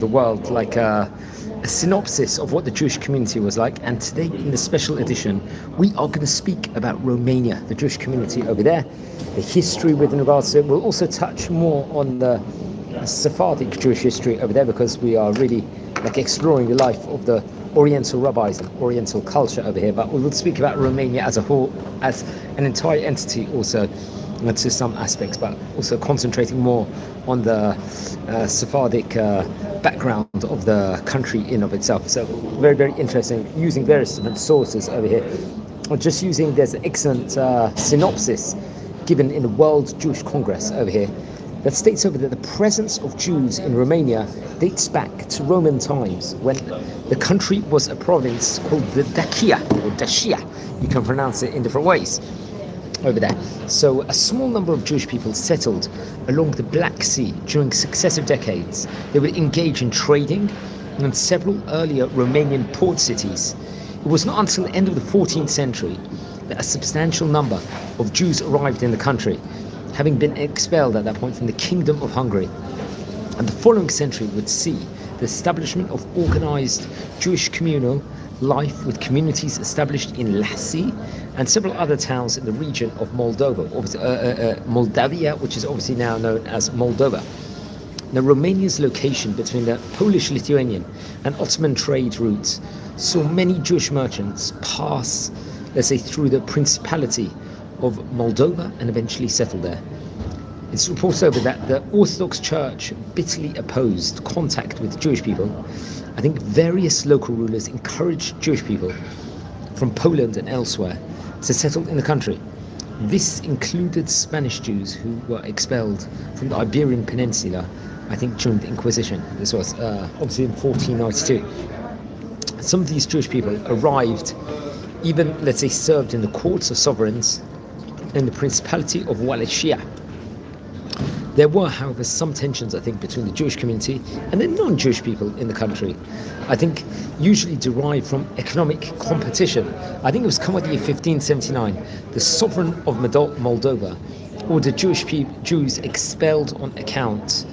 the world, like a synopsis of what the Jewish community was like. And today, in the special edition, we are going to speak about Romania, the Jewish community over there, the history with regards to it. We'll also touch more on the Sephardic Jewish history over there, because we are really like exploring the life of the Oriental rabbis and Oriental culture over here. But we will speak about Romania as a whole, as an entire entity also, to some aspects, but also concentrating more on the Sephardic background of the country in of itself. So very, very interesting, using various different sources over here. Just using, there's an excellent synopsis given in the World Jewish Congress over here that states over there the presence of Jews in Romania dates back to Roman times, when the country was a province called the Dacia, or Dacia. You can pronounce it in different ways over there. So a small number of Jewish people settled along the Black Sea during successive decades. They would engage in trading in several earlier Romanian port cities. It was not until the end of the 14th century that a substantial number of Jews arrived in the country, having been expelled at that point from the Kingdom of Hungary. And the following century would see the establishment of organized Jewish communal life, with communities established in Lassi and several other towns in the region of Moldavia, which is obviously now known as Moldova. Now, Romania's location between the Polish-Lithuanian and Ottoman trade routes saw many Jewish merchants pass, let's say, through the Principality of Moldova and eventually settle there. It's reported over that the Orthodox Church bitterly opposed contact with Jewish people. I think various local rulers encouraged Jewish people from Poland and elsewhere to settle in the country. This included Spanish Jews who were expelled from the Iberian Peninsula, I think during the Inquisition. This was obviously in 1492. Some of these Jewish people arrived, even, let's say, served in the courts of sovereigns in the Principality of Wallachia. There were, however, some tensions, I think, between the Jewish community and the non-Jewish people in the country. I think usually derived from economic competition. I think it was come with the year 1579. The sovereign of Moldova ordered Jews expelled on account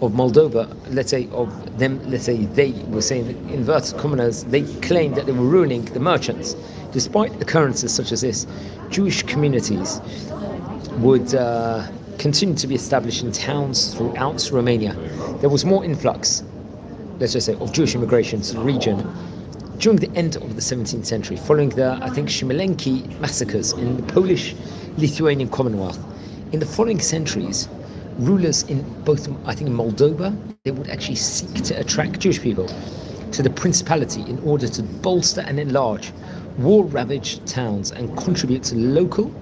of Moldova, let's say, of them, let's say, they were saying, inverted commoners, they claimed that they were ruining the merchants. Despite occurrences such as this, Jewish communities would continue to be established in towns throughout Romania. There was more influx, let's just say, of Jewish immigration to the region during the end of the 17th century, following the, I think, Shimelenki massacres in the Polish-Lithuanian Commonwealth. In the following centuries, rulers in both, I think, Moldova, they would actually seek to attract Jewish people to the Principality in order to bolster and enlarge war-ravaged towns and contribute to local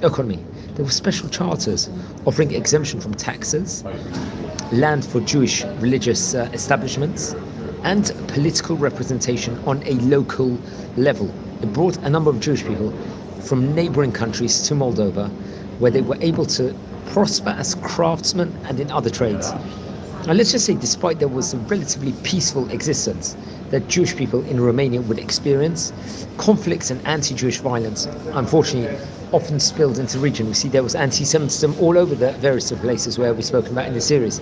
economy. There were special charters offering exemption from taxes, land for Jewish religious establishments, and political representation on a local level. It brought a number of Jewish people from neighboring countries to Moldova, where they were able to prosper as craftsmen and in other trades. And let's just say, despite there was a relatively peaceful existence that Jewish people in Romania would experience, conflicts and anti-Jewish violence, unfortunately, often spilled into the region. We see there was anti-Semitism all over the various places where we've spoken about in the series.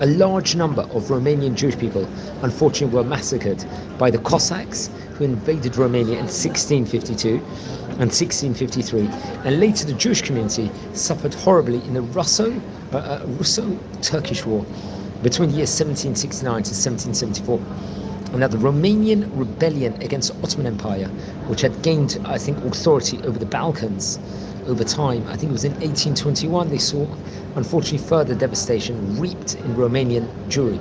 A large number of Romanian Jewish people, unfortunately, were massacred by the Cossacks, who invaded Romania in 1652 and 1653, and later the Jewish community suffered horribly in the Russo-Turkish War between the years 1769 to 1774. And now the Romanian rebellion against the Ottoman Empire, which had gained, I think, authority over the Balkans over time. I think it was in 1821 they saw, unfortunately, further devastation reaped in Romanian Jewry,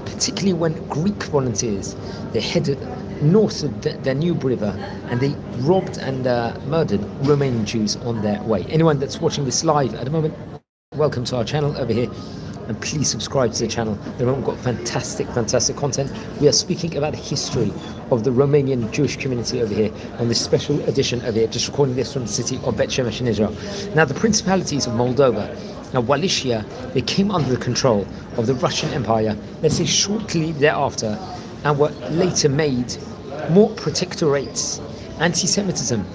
particularly when Greek volunteers, they headed north of the Danube River and they robbed and murdered Romanian Jews on their way. Anyone that's watching this live at the moment, welcome to our channel over here. And please subscribe to the channel. We've got fantastic content. We are speaking about the history of the Romanian Jewish community over here on this special edition over here, just recording this from the city of Bet Shemesh in Israel. Now, the principalities of Moldova and Wallachia, they came under the control of the Russian Empire, let's say shortly thereafter, and were later made more protectorates. Anti-Semitism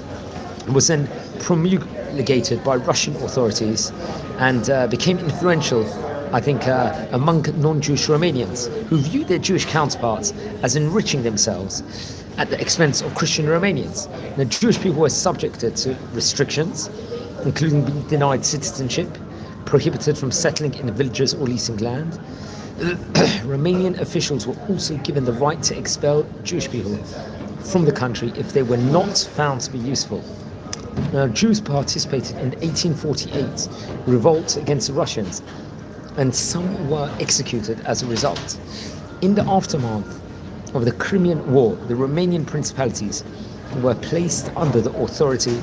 was then promulgated by Russian authorities and became influential I think, among non-Jewish Romanians who view their Jewish counterparts as enriching themselves at the expense of Christian Romanians. The Jewish people were subjected to restrictions, including being denied citizenship, prohibited from settling in villages or leasing land. Romanian officials were also given the right to expel Jewish people from the country if they were not found to be useful. Now, Jews participated in the 1848 revolt against the Russians, and some were executed as a result. In the aftermath of the Crimean War, the Romanian principalities were placed under the authority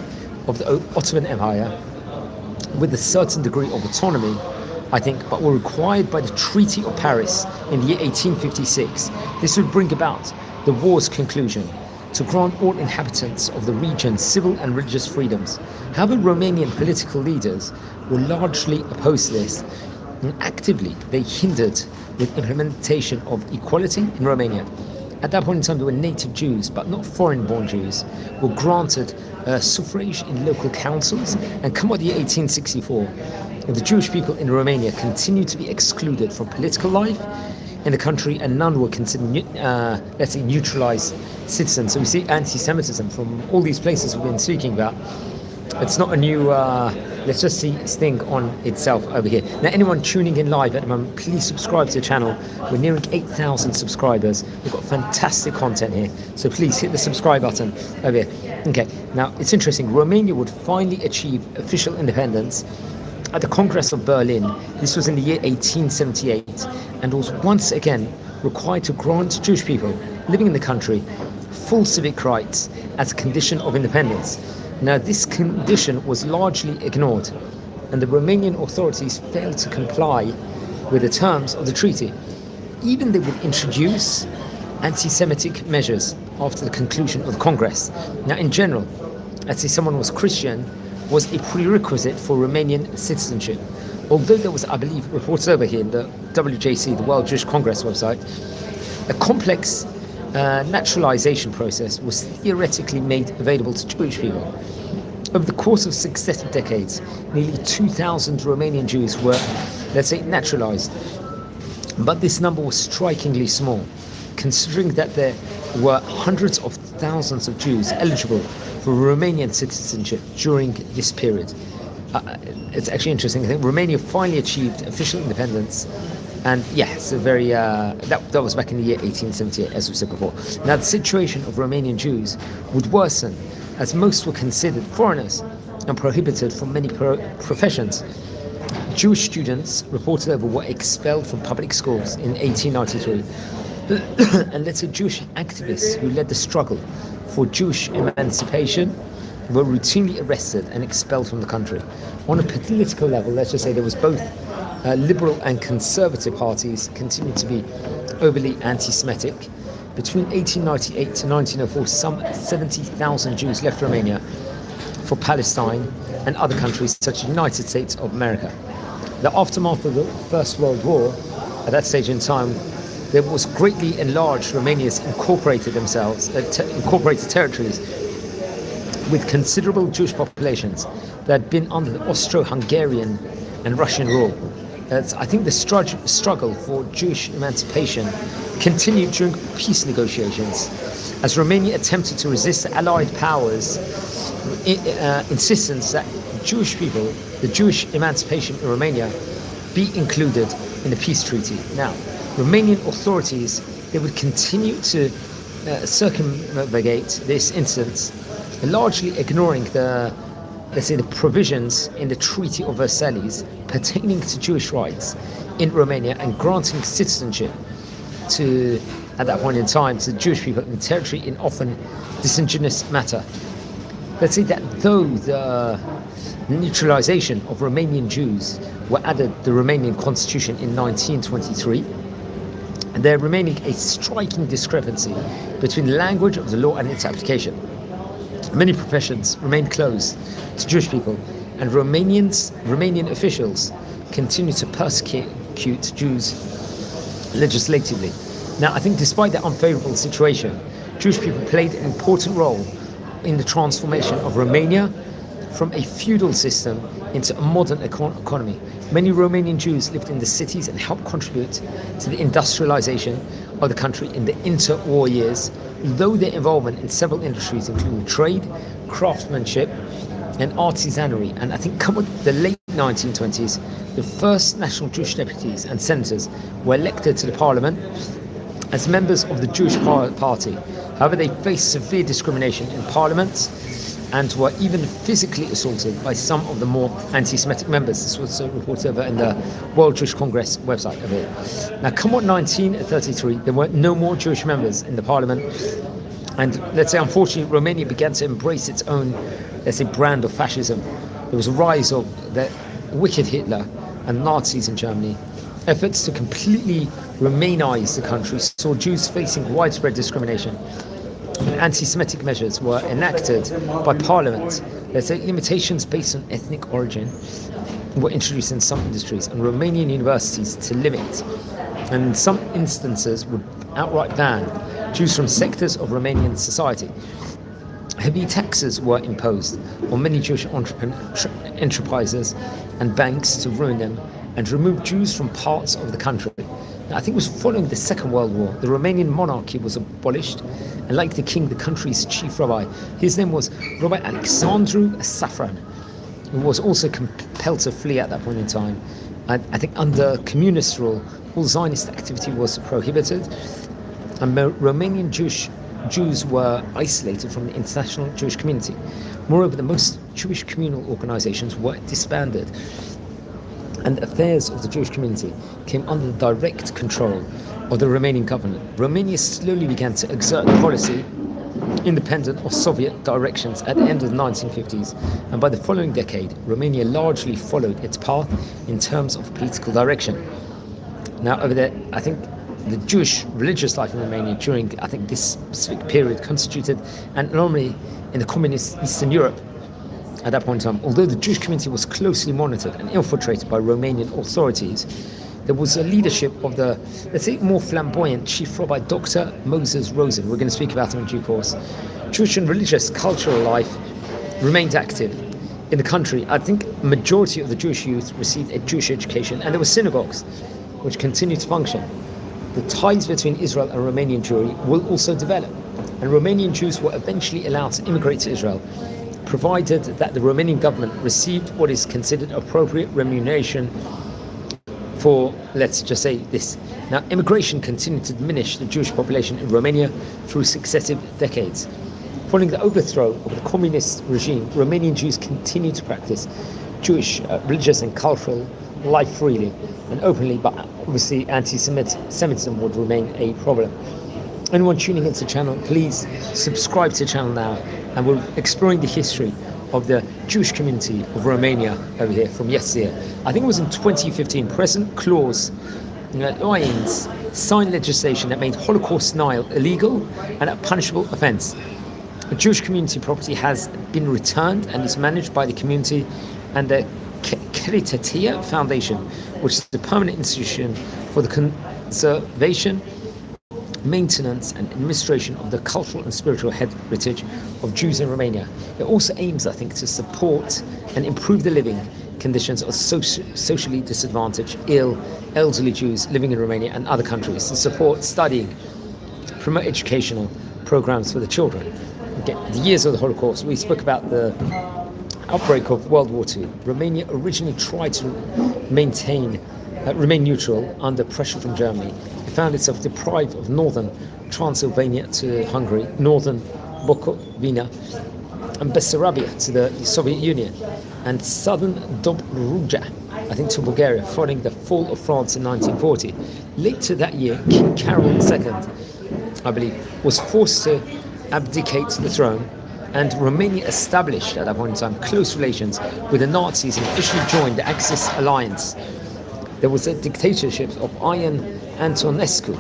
of the Ottoman Empire with a certain degree of autonomy, I think, but were required by the Treaty of Paris in the year 1856. This would bring about the war's conclusion, to grant all inhabitants of the region civil and religious freedoms. However, Romanian political leaders were largely opposed to this, and actively they hindered the implementation of equality in Romania. At that point in time, there were native Jews, but not foreign-born Jews, were granted suffrage in local councils, and come out the year 1864, the Jewish people in Romania continued to be excluded from political life in the country, and none were considered, let's say, neutralized citizens. So we see anti-Semitism from all these places we've been speaking about. It's not a new, let's just see this thing on itself over here. Now, anyone tuning in live at the moment, please subscribe to the channel. We're nearing 8,000 subscribers. We've got fantastic content here. So please hit the subscribe button over here. Okay, now it's interesting. Romania would finally achieve official independence at the Congress of Berlin. This was in the year 1878, and was once again required to grant Jewish people living in the country full civic rights as a condition of independence. Now, this condition was largely ignored, and the Romanian authorities failed to comply with the terms of the treaty. Even they would introduce anti-Semitic measures after the conclusion of the Congress. Now, in general, let's say someone was Christian was a prerequisite for Romanian citizenship. Although there was, I believe, reports over here in the WJC, the World Jewish Congress website, a complex naturalization process was theoretically made available to Jewish people. Over the course of successive decades, nearly 2,000 Romanian Jews were, let's say, naturalized. But this number was strikingly small, considering that there were hundreds of thousands of Jews eligible for Romanian citizenship during this period. It's actually interesting. I think Romania finally achieved official independence, and yes, a very that was back in the year 1878, as we said before. Now, the situation of Romanian Jews would worsen, as most were considered foreigners and prohibited from many professions. Jewish students reported over were expelled from public schools in 1893, and let's say Jewish activists who led the struggle for Jewish emancipation were routinely arrested and expelled from the country. On a political level, let's just say there was both liberal and conservative parties continued to be overly anti-Semitic. Between 1898 to 1904, some 70,000 Jews left Romania for Palestine and other countries such as the United States of America. The aftermath of the First World War, at that stage in time, there was greatly enlarged Romania's incorporated territories with considerable Jewish populations that had been under the Austro-Hungarian and Russian rule. I think the struggle for Jewish emancipation continued during peace negotiations, as Romania attempted to resist the Allied powers' insistence that Jewish people, the Jewish emancipation in Romania, be included in the peace treaty. Now, Romanian authorities, they would continue to circumnavigate this instance, largely ignoring the provisions in the Treaty of Versailles pertaining to Jewish rights in Romania, and granting citizenship to, at that point in time, to Jewish people in the territory in often disingenuous matter. Let's say that though the neutralization of Romanian Jews were added to the Romanian constitution in 1923, there remaining a striking discrepancy between the language of the law and its application. Many professions remained closed to Jewish people, and Romanian officials continued to persecute Jews legislatively. Now, I think despite that unfavorable situation, Jewish people played an important role in the transformation of Romania from a feudal system into a modern economy. Many Romanian Jews lived in the cities and helped contribute to the industrialization of the country in the interwar years, though their involvement in several industries, including trade, craftsmanship, and artisanry. And I think come with the late 1920s, the first national Jewish deputies and senators were elected to the parliament as members of the Jewish party. However, they faced severe discrimination in parliament and were even physically assaulted by some of the more anti-Semitic members. This was reported over in the World Jewish Congress website of it. Now, come 1933, there were no more Jewish members in the parliament. And let's say, unfortunately, Romania began to embrace its own, let's say, brand of fascism. There was a rise of the wicked Hitler and Nazis in Germany. Efforts to completely Romanize the country saw Jews facing widespread discrimination. Anti-Semitic measures were enacted by Parliament. Let's say limitations based on ethnic origin were introduced in some industries, and Romanian universities to limit, and in some instances would outright ban Jews from sectors of Romanian society. Heavy taxes were imposed on many Jewish enterprises and banks to ruin them and remove Jews from parts of the country. Now, I think it was following the Second World War. The Romanian monarchy was abolished, and like the king, the country's chief rabbi, his name was Rabbi Alexandru Safran, who was also compelled to flee at that point in time. And I think under communist rule, all Zionist activity was prohibited, and Romanian Jews were isolated from the international Jewish community. Moreover, the most Jewish communal organizations were disbanded, and affairs of the Jewish community came under the direct control of the Romanian government. Romania slowly began to exert a policy independent of Soviet directions at the end of the 1950s, and by the following decade, Romania largely followed its path in terms of political direction. Now, over there, I think the Jewish religious life in Romania during, I think, this specific period constituted an anomaly in the communist Eastern Europe. At that point in time, although the Jewish community was closely monitored and infiltrated by Romanian authorities, there was a leadership of the, let's say, more flamboyant Chief Rabbi Dr. Moses Rosen. We're going to speak about him in due course. Jewish and religious cultural life remained active in the country. I think the majority of the Jewish youth received a Jewish education, and there were synagogues which continued to function. The ties between Israel and Romanian Jewry will also develop, and Romanian Jews were eventually allowed to immigrate to Israel, provided that the Romanian government received what is considered appropriate remuneration for, let's just say, this. Now, immigration continued to diminish the Jewish population in Romania through successive decades. Following the overthrow of the communist regime, Romanian Jews continued to practice Jewish religious and cultural life freely and openly, but obviously anti-Semitism would remain a problem. Anyone tuning into the channel, please subscribe to the channel now, and we're exploring the history of the Jewish community of Romania over here from yesteryear. I think it was in 2015, President Klaus Lyons signed legislation that made Holocaust denial illegal and a punishable offence. The Jewish community property has been returned and is managed by the community and the Keritatia Foundation, which is the permanent institution for the conservation, maintenance and administration of the cultural and spiritual heritage of Jews in Romania. It also aims, I think, to support and improve the living conditions of socially disadvantaged, ill, elderly Jews living in Romania and other countries, to support studying, promote educational programs for the children. Again, the years of the Holocaust, we spoke about the outbreak of World War II. Romania originally tried to remain neutral under pressure from Germany. It found itself deprived of northern Transylvania to Hungary, northern Bukovina and Bessarabia to the Soviet Union, and southern Dobruja, I think, to Bulgaria, following the fall of France in 1940. Later that year, King Carol II, I believe, was forced to abdicate the throne, and Romania established at that point in time close relations with the Nazis and officially joined the Axis alliance. There was a dictatorship of Ion Antonescu.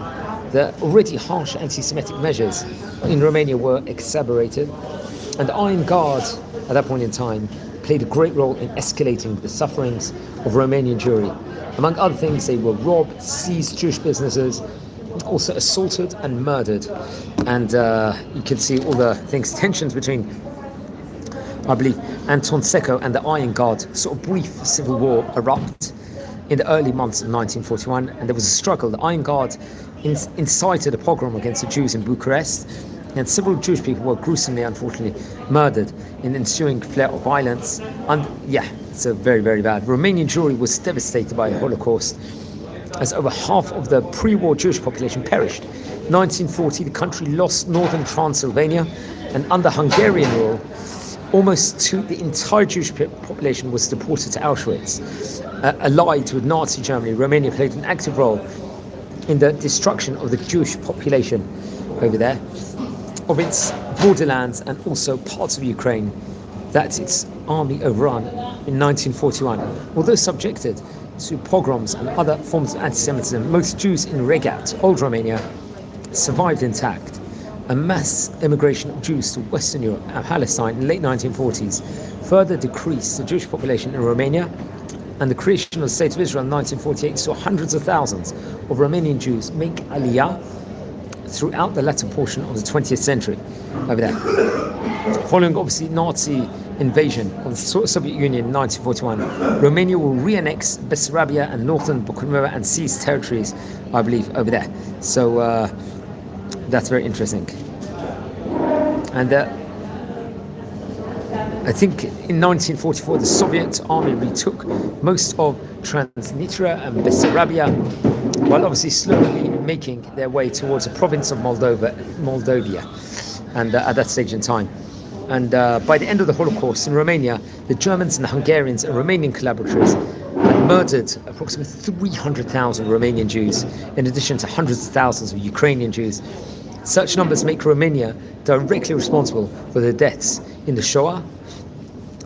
The already harsh anti-Semitic measures in Romania were exacerbated, and the Iron Guard at that point in time played a great role in escalating the sufferings of Romanian Jewry. Among other things, they were robbed, seized Jewish businesses, also assaulted and murdered. And you can see all the things, tensions between I believe, Anton Seco and the Iron Guard saw a brief civil war erupt in the early months of 1941, and there was a struggle. The Iron Guard incited a pogrom against the Jews in Bucharest, and several Jewish people were gruesomely, unfortunately, murdered in the ensuing flare of violence. And it's a very, very bad. Romanian Jewry was devastated by the Holocaust, as over half of the pre-war Jewish population perished. 1940, the country lost northern Transylvania, and under Hungarian rule, almost the entire Jewish population was deported to Auschwitz. Allied with Nazi Germany, Romania played an active role in the destruction of the Jewish population over there, of its borderlands, and also parts of Ukraine that its army overran in 1941. Although subjected to pogroms and other forms of anti-Semitism, most Jews in Regat, Old Romania, survived intact. A mass immigration of Jews to Western Europe and Palestine in the late 1940s further decreased the Jewish population in Romania, and the creation of the State of Israel in 1948 saw hundreds of thousands of Romanian Jews make Aliyah throughout the latter portion of the 20th century over there. Following, obviously, Nazi invasion of the Soviet Union in 1941, Romania will re-annex Bessarabia and northern Bukovina and seize territories, I believe, over there. So that's very interesting. And I think in 1944, the Soviet army retook most of Transnistria and Bessarabia, while obviously slowly making their way towards the province of Moldavia, and at that stage in time. And by the end of the Holocaust in Romania, the Germans and the Hungarians and Romanian collaborators had murdered approximately 300,000 Romanian Jews, in addition to hundreds of thousands of Ukrainian Jews. Such numbers make Romania directly responsible for the deaths in the Shoah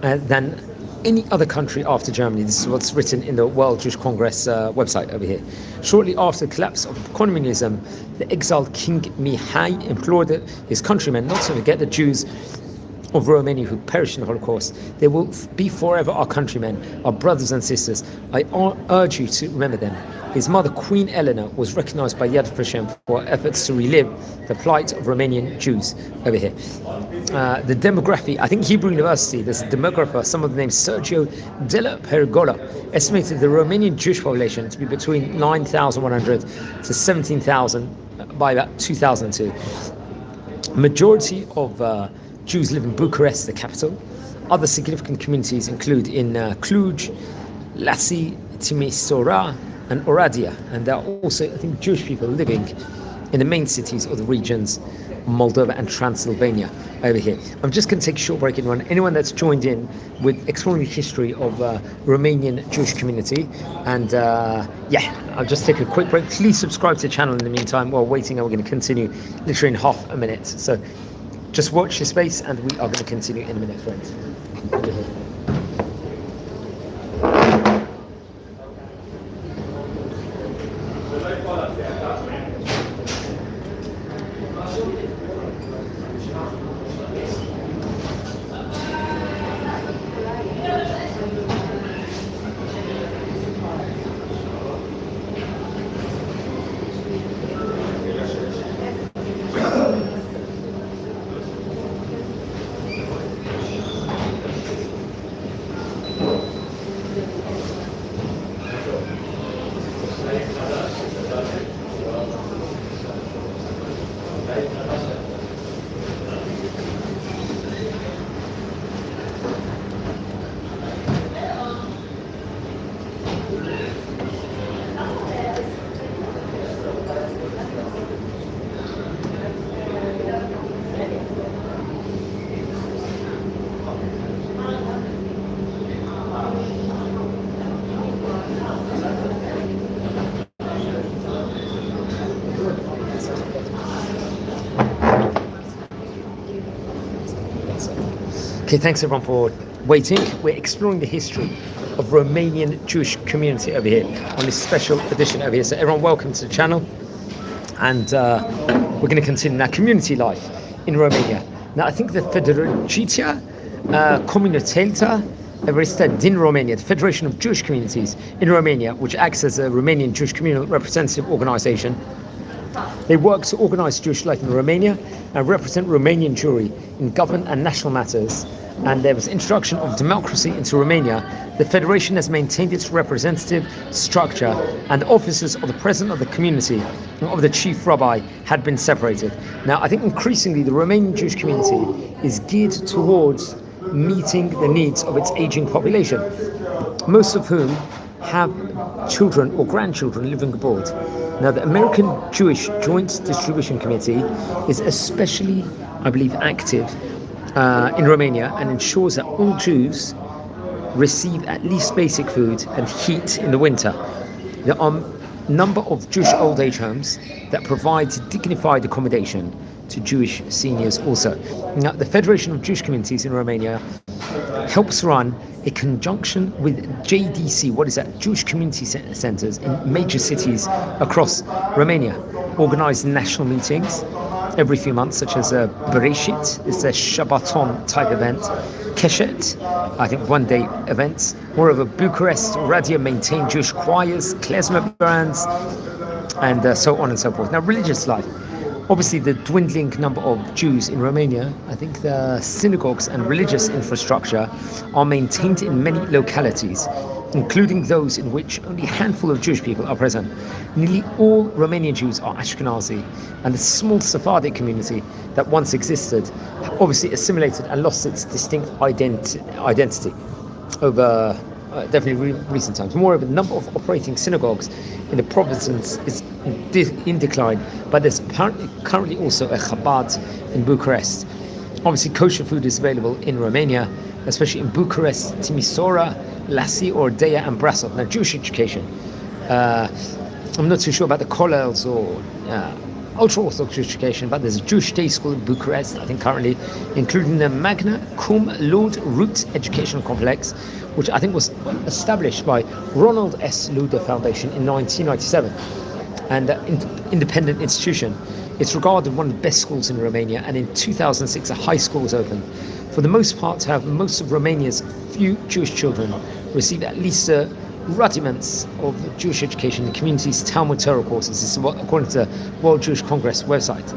than any other country after Germany. This is what's written in the World Jewish Congress website over here. Shortly after the collapse of communism, the exiled King Mihai implored his countrymen not to forget the Jews of Romania who perished in the Holocaust. They will be forever our countrymen, our brothers and sisters. I urge you to remember them. His mother, Queen Eleanor, was recognized by Yad Vashem for efforts to relive the plight of Romanian Jews over here. The demography, I think Hebrew University, there's a demographer, some of the names Sergio Della Perigola, estimated the Romanian Jewish population to be between 9,100 to 17,000 by about 2002. Majority of Jews live in Bucharest, the capital. Other significant communities include in Cluj, Lassi, Timisoara, and Oradea. And there are also, I think, Jewish people living in the main cities of the regions Moldova and Transylvania over here. I'm just going to take a short break, anyone that's joined in with exploring the history of Romanian Jewish community. And I'll just take a quick break. Please subscribe to the channel in the meantime while waiting, and we're going to continue literally in half a minute. So just watch this space, and we are going to continue in a minute, friends. Okay, thanks everyone for waiting. We're exploring the history of Romanian Jewish community over here on this special edition over here. So everyone, welcome to the channel. And we're going to continue now community life in Romania. Now, I think the Federația Comunitatea Evreistă din Romania, the Federation of Jewish Communities in Romania, which acts as a Romanian Jewish communal representative organization. They work to organize Jewish life in Romania and represent Romanian Jewry in government and national matters, and there was introduction of democracy into Romania, the federation has maintained its representative structure, and the offices of the president of the community and of the chief rabbi had been separated. Now, I think increasingly the Romanian Jewish community is geared towards meeting the needs of its aging population, most of whom have children or grandchildren living abroad. Now, the American Jewish Joint Distribution Committee is especially, I believe, active in Romania and ensures that all Jews receive at least basic food and heat in the winter. There are a number of Jewish old age homes that provide dignified accommodation to Jewish seniors also. Now, the Federation of Jewish Communities in Romania helps run a conjunction with JDC, what is that? Jewish Community Centers in major cities across Romania, organize national meetings every few months, such as Bereshit, it's a Shabbaton type event, Keshet, I think one-day events. Moreover, Bucharest, Radia maintain Jewish choirs, klezmer bands, and so on and so forth. Now, religious life. Obviously, the dwindling number of Jews in Romania, I think the synagogues and religious infrastructure are maintained in many localities, including those in which only a handful of Jewish people are present. Nearly all Romanian Jews are Ashkenazi, and the small Sephardic community that once existed obviously assimilated and lost its distinct identity over definitely recent times. Moreover, the number of operating synagogues in the provinces is in decline, but there's currently also a Chabad in Bucharest. Obviously, kosher food is available in Romania, especially in Bucharest, Timișoara, Lassi, Ordeia, and Brasov. Now, Jewish education. I'm not too sure about the kollels or ultra-Orthodox Jewish education, but there's a Jewish day school in Bucharest, I think currently, including the Magna Cum Laude Root Educational Complex, which I think was established by Ronald S. Laude Foundation in 1997, and independent institution. It's regarded one of the best schools in Romania, and in 2006 a high school was opened. For the most part, to have most of Romania's few Jewish children receive at least rudiments of Jewish education in the community's Talmud Torah courses. This is what, according to the World Jewish Congress website.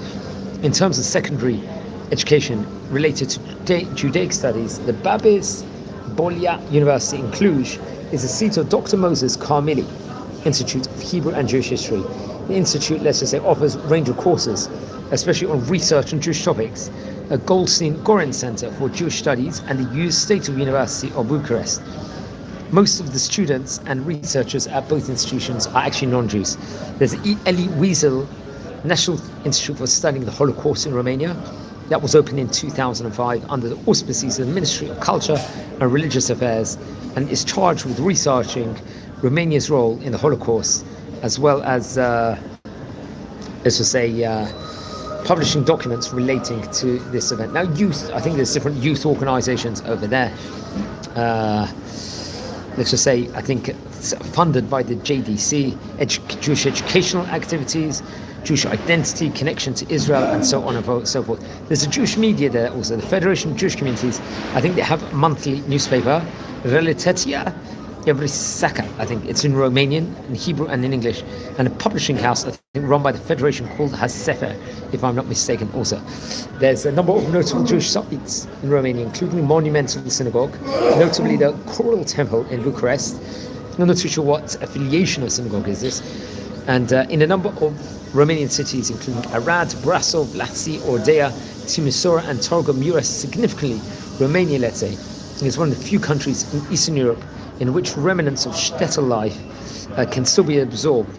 In terms of secondary education related to Judaic studies, the Babis Bolia University in Cluj is the seat of Dr. Moses Carmeli Institute of Hebrew and Jewish History. The institute, let's just say, offers a range of courses, especially on research on Jewish topics, a Goldstein-Gorin Center for Jewish Studies, and the Youth State University of Bucharest. Most of the students and researchers at both institutions are actually non-Jews. There's the Elie Wiesel National Institute for Studying the Holocaust in Romania that was opened in 2005 under the auspices of the Ministry of Culture and Religious Affairs, and is charged with researching Romania's role in the Holocaust, as well as, let's just say, publishing documents relating to this event. Now, youth, I think there's different youth organizations over there. Let's just say, I think funded by the JDC, Jewish educational activities, Jewish identity, connection to Israel, and so on and so forth. There's a Jewish media there also, the Federation of Jewish Communities. I think they have a monthly newspaper, Realitatea Evrisaka, I think it's in Romanian, in Hebrew, and in English, and a publishing house, I think, run by the Federation called HaSefer, if I'm not mistaken also. There's a number of notable Jewish sites in Romania, including the monumental synagogue, notably the Choral Temple in Bucharest. I'm not too sure what affiliation of synagogue is this. And in a number of Romanian cities, including Arad, Brasov, Lassi, Ordeia, Timișoara, and Târgu Mureș. Significantly, Romania, let's say, is one of the few countries in Eastern Europe in which remnants of shtetl life can still be absorbed,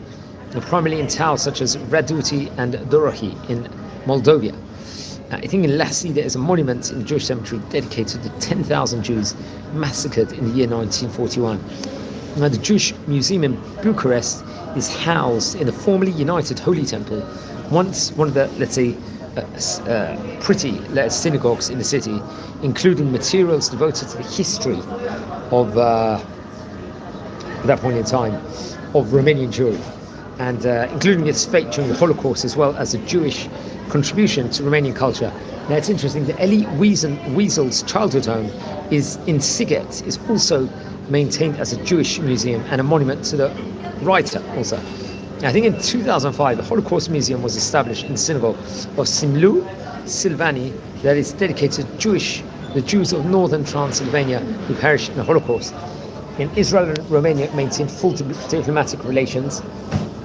primarily in towns such as Raduti and Dorohi in Moldova. I think in Lassi there is a monument in the Jewish cemetery dedicated to 10,000 Jews massacred in the year 1941. Now, the Jewish Museum in Bucharest is housed in the formerly United Holy Temple, once one of the, let's say, pretty synagogues in the city, including materials devoted to the history of, at that point in time, of Romanian Jewry, and including its fate during the Holocaust, as well as a Jewish contribution to Romanian culture. Now, it's interesting, the Elie Wiesel's childhood home is in Sighet, is also maintained as a Jewish museum and a monument to the writer also. I think in 2005, the Holocaust Museum was established in the synagogue of Simlu Silvani that is dedicated to Jewish the Jews of northern Transylvania who perished in the Holocaust. In Israel and Romania maintained full diplomatic relations,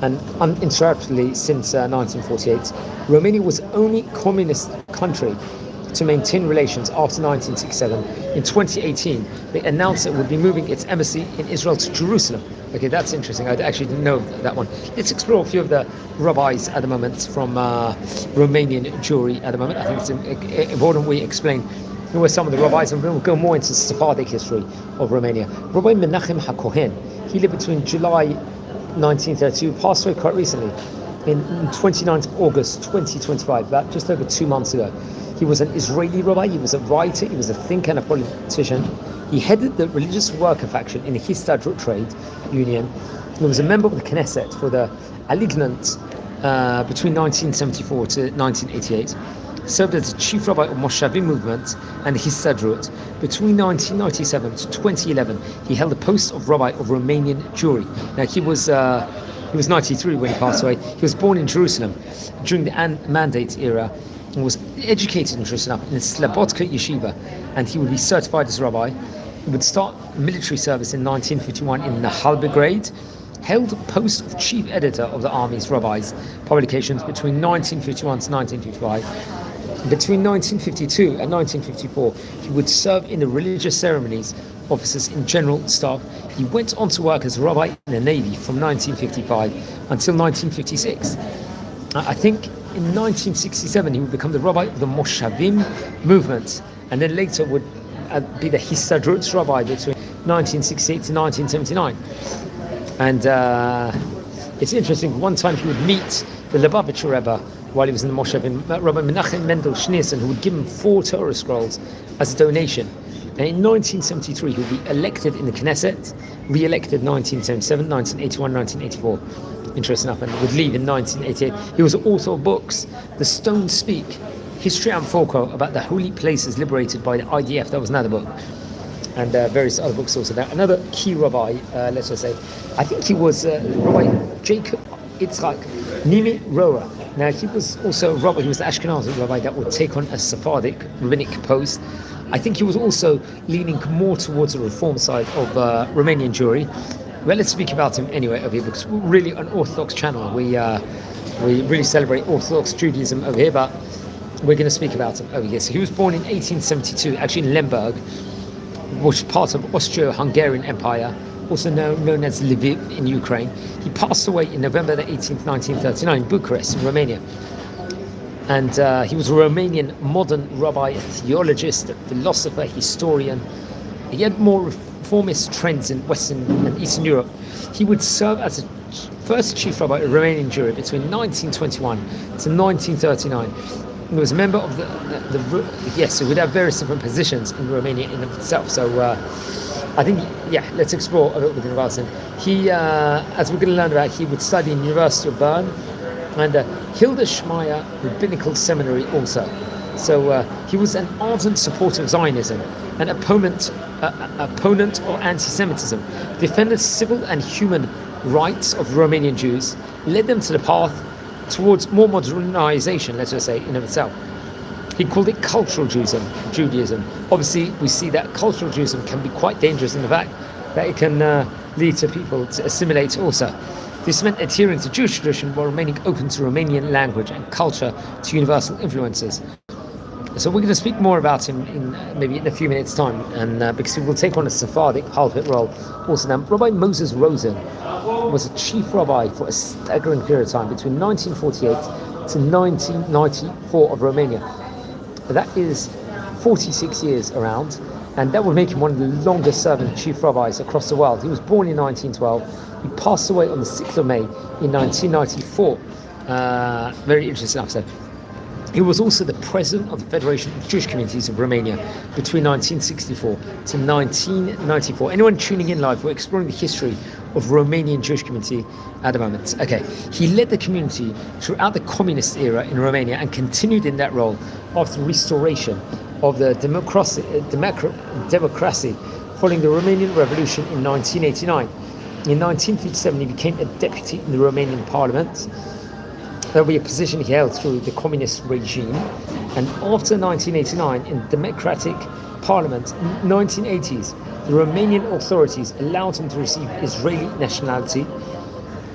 and uninterruptedly since 1948. Romania was the only communist country to maintain relations after 1967. In 2018, they announced it would be moving its embassy in Israel to Jerusalem. Okay, that's interesting. I actually didn't know that one. Let's explore a few of the rabbis at the moment from Romanian Jewry at the moment. I think it's important we explain who are some of the rabbis, and we'll go more into Sephardic history of Romania. Rabbi Menachem HaKohen, he lived between July 1932, passed away quite recently, in 29th of August 2025, about just over 2 months ago. He was an Israeli rabbi, he was a writer, he was a thinker and a politician. He headed the religious worker faction in the Histadrut trade union. He was a member of the Knesset for the Alignment between 1974 to 1988. Served as the chief rabbi of Moshavim movement and the Histadrut. Between 1997 to 2011, he held the post of rabbi of Romanian Jewry. Now he was 93 when he passed away. He was born in Jerusalem during the Mandate era and was educated in Jerusalem in the Slobodka Yeshiva, and he would be certified as rabbi. He would start military service in 1951 in the Nahal Brigade, held the post of chief editor of the Army's rabbis publications between 1951 to 1955. Between 1952 and 1954, he would serve in the religious ceremonies offices in general staff. He went on to work as a rabbi in the Navy from 1955 until 1956. I think in 1967 he would become the rabbi of the Moshavim movement, and then later would be the Histadrut rabbi between 1968 to 1979. And it's interesting, one time he would meet the Lubavitcher Rebbe while he was in the Moshavim, Rabbi Menachem Mendel Schneerson, who would give him 4 Torah scrolls as a donation. And in 1973, he would be elected in the Knesset, re-elected 1977, 1981, 1984. Interesting enough, and would leave in 1988. He was author of books, The Stones Speak, History and Folklore about the holy places liberated by the IDF. That was another book. And various other books also there. Another key rabbi, let's just say, I think he was Rabbi Jacob Yitzchak Nimi Roa. Now, he was also a rabbi, he was the Ashkenazi rabbi that would take on a Sephardic rabbinic post. I think he was also leaning more towards the reform side of Romanian Jewry. Well, let's speak about him anyway over here, because we're really an Orthodox channel. We really celebrate Orthodox Judaism over here, but we're going to speak about him over here. So he was born in 1872, actually in Lemberg, which is part of Austro-Hungarian Empire, also known as Lviv in Ukraine. He passed away in November the 18th, 1939 in Bucharest in Romania. And he was a Romanian modern rabbi, a theologist, a philosopher, historian. He had more reformist trends in Western and Eastern Europe. He would serve as the first chief rabbi of Romanian Jewry between 1921 to 1939. He was a member of so he would have various different positions in Romania in itself. So I think, let's explore a little bit about him. He, as we're going to learn about, he would study in University of Bern and Hildesheimer Rabbinical Seminary also. So he was an ardent supporter of Zionism, an opponent of anti-Semitism, defended civil and human rights of Romanian Jews, led them to the path towards more modernization, let's just say, in of itself. He called it cultural Judaism. Obviously, we see that cultural Judaism can be quite dangerous in the fact that it can lead to people to assimilate also. This meant adhering to Jewish tradition while remaining open to Romanian language and culture, to universal influences. So we're going to speak more about him in a few minutes' time, and because he will take on a Sephardic pulpit role also. Now, Rabbi Moses Rosen was a chief rabbi for a staggering period of time between 1948 to 1994 of Romania. That is 46 years around, and that would make him one of the longest serving chief rabbis across the world. He was born in 1912. He passed away on the 6th of May in 1994. Very interesting episode. He was also the president of the Federation of Jewish Communities of Romania between 1964 to 1994. Anyone tuning in live, we're exploring the history of Romanian Jewish community at the moment. Okay, he led the community throughout the communist era in Romania and continued in that role after the restoration of the democracy following the Romanian Revolution in 1989. In 1957, he became a deputy in the Romanian Parliament. There will be a position he held through the communist regime. And after 1989, in the democratic parliament in 1980s, the Romanian authorities allowed him to receive Israeli nationality,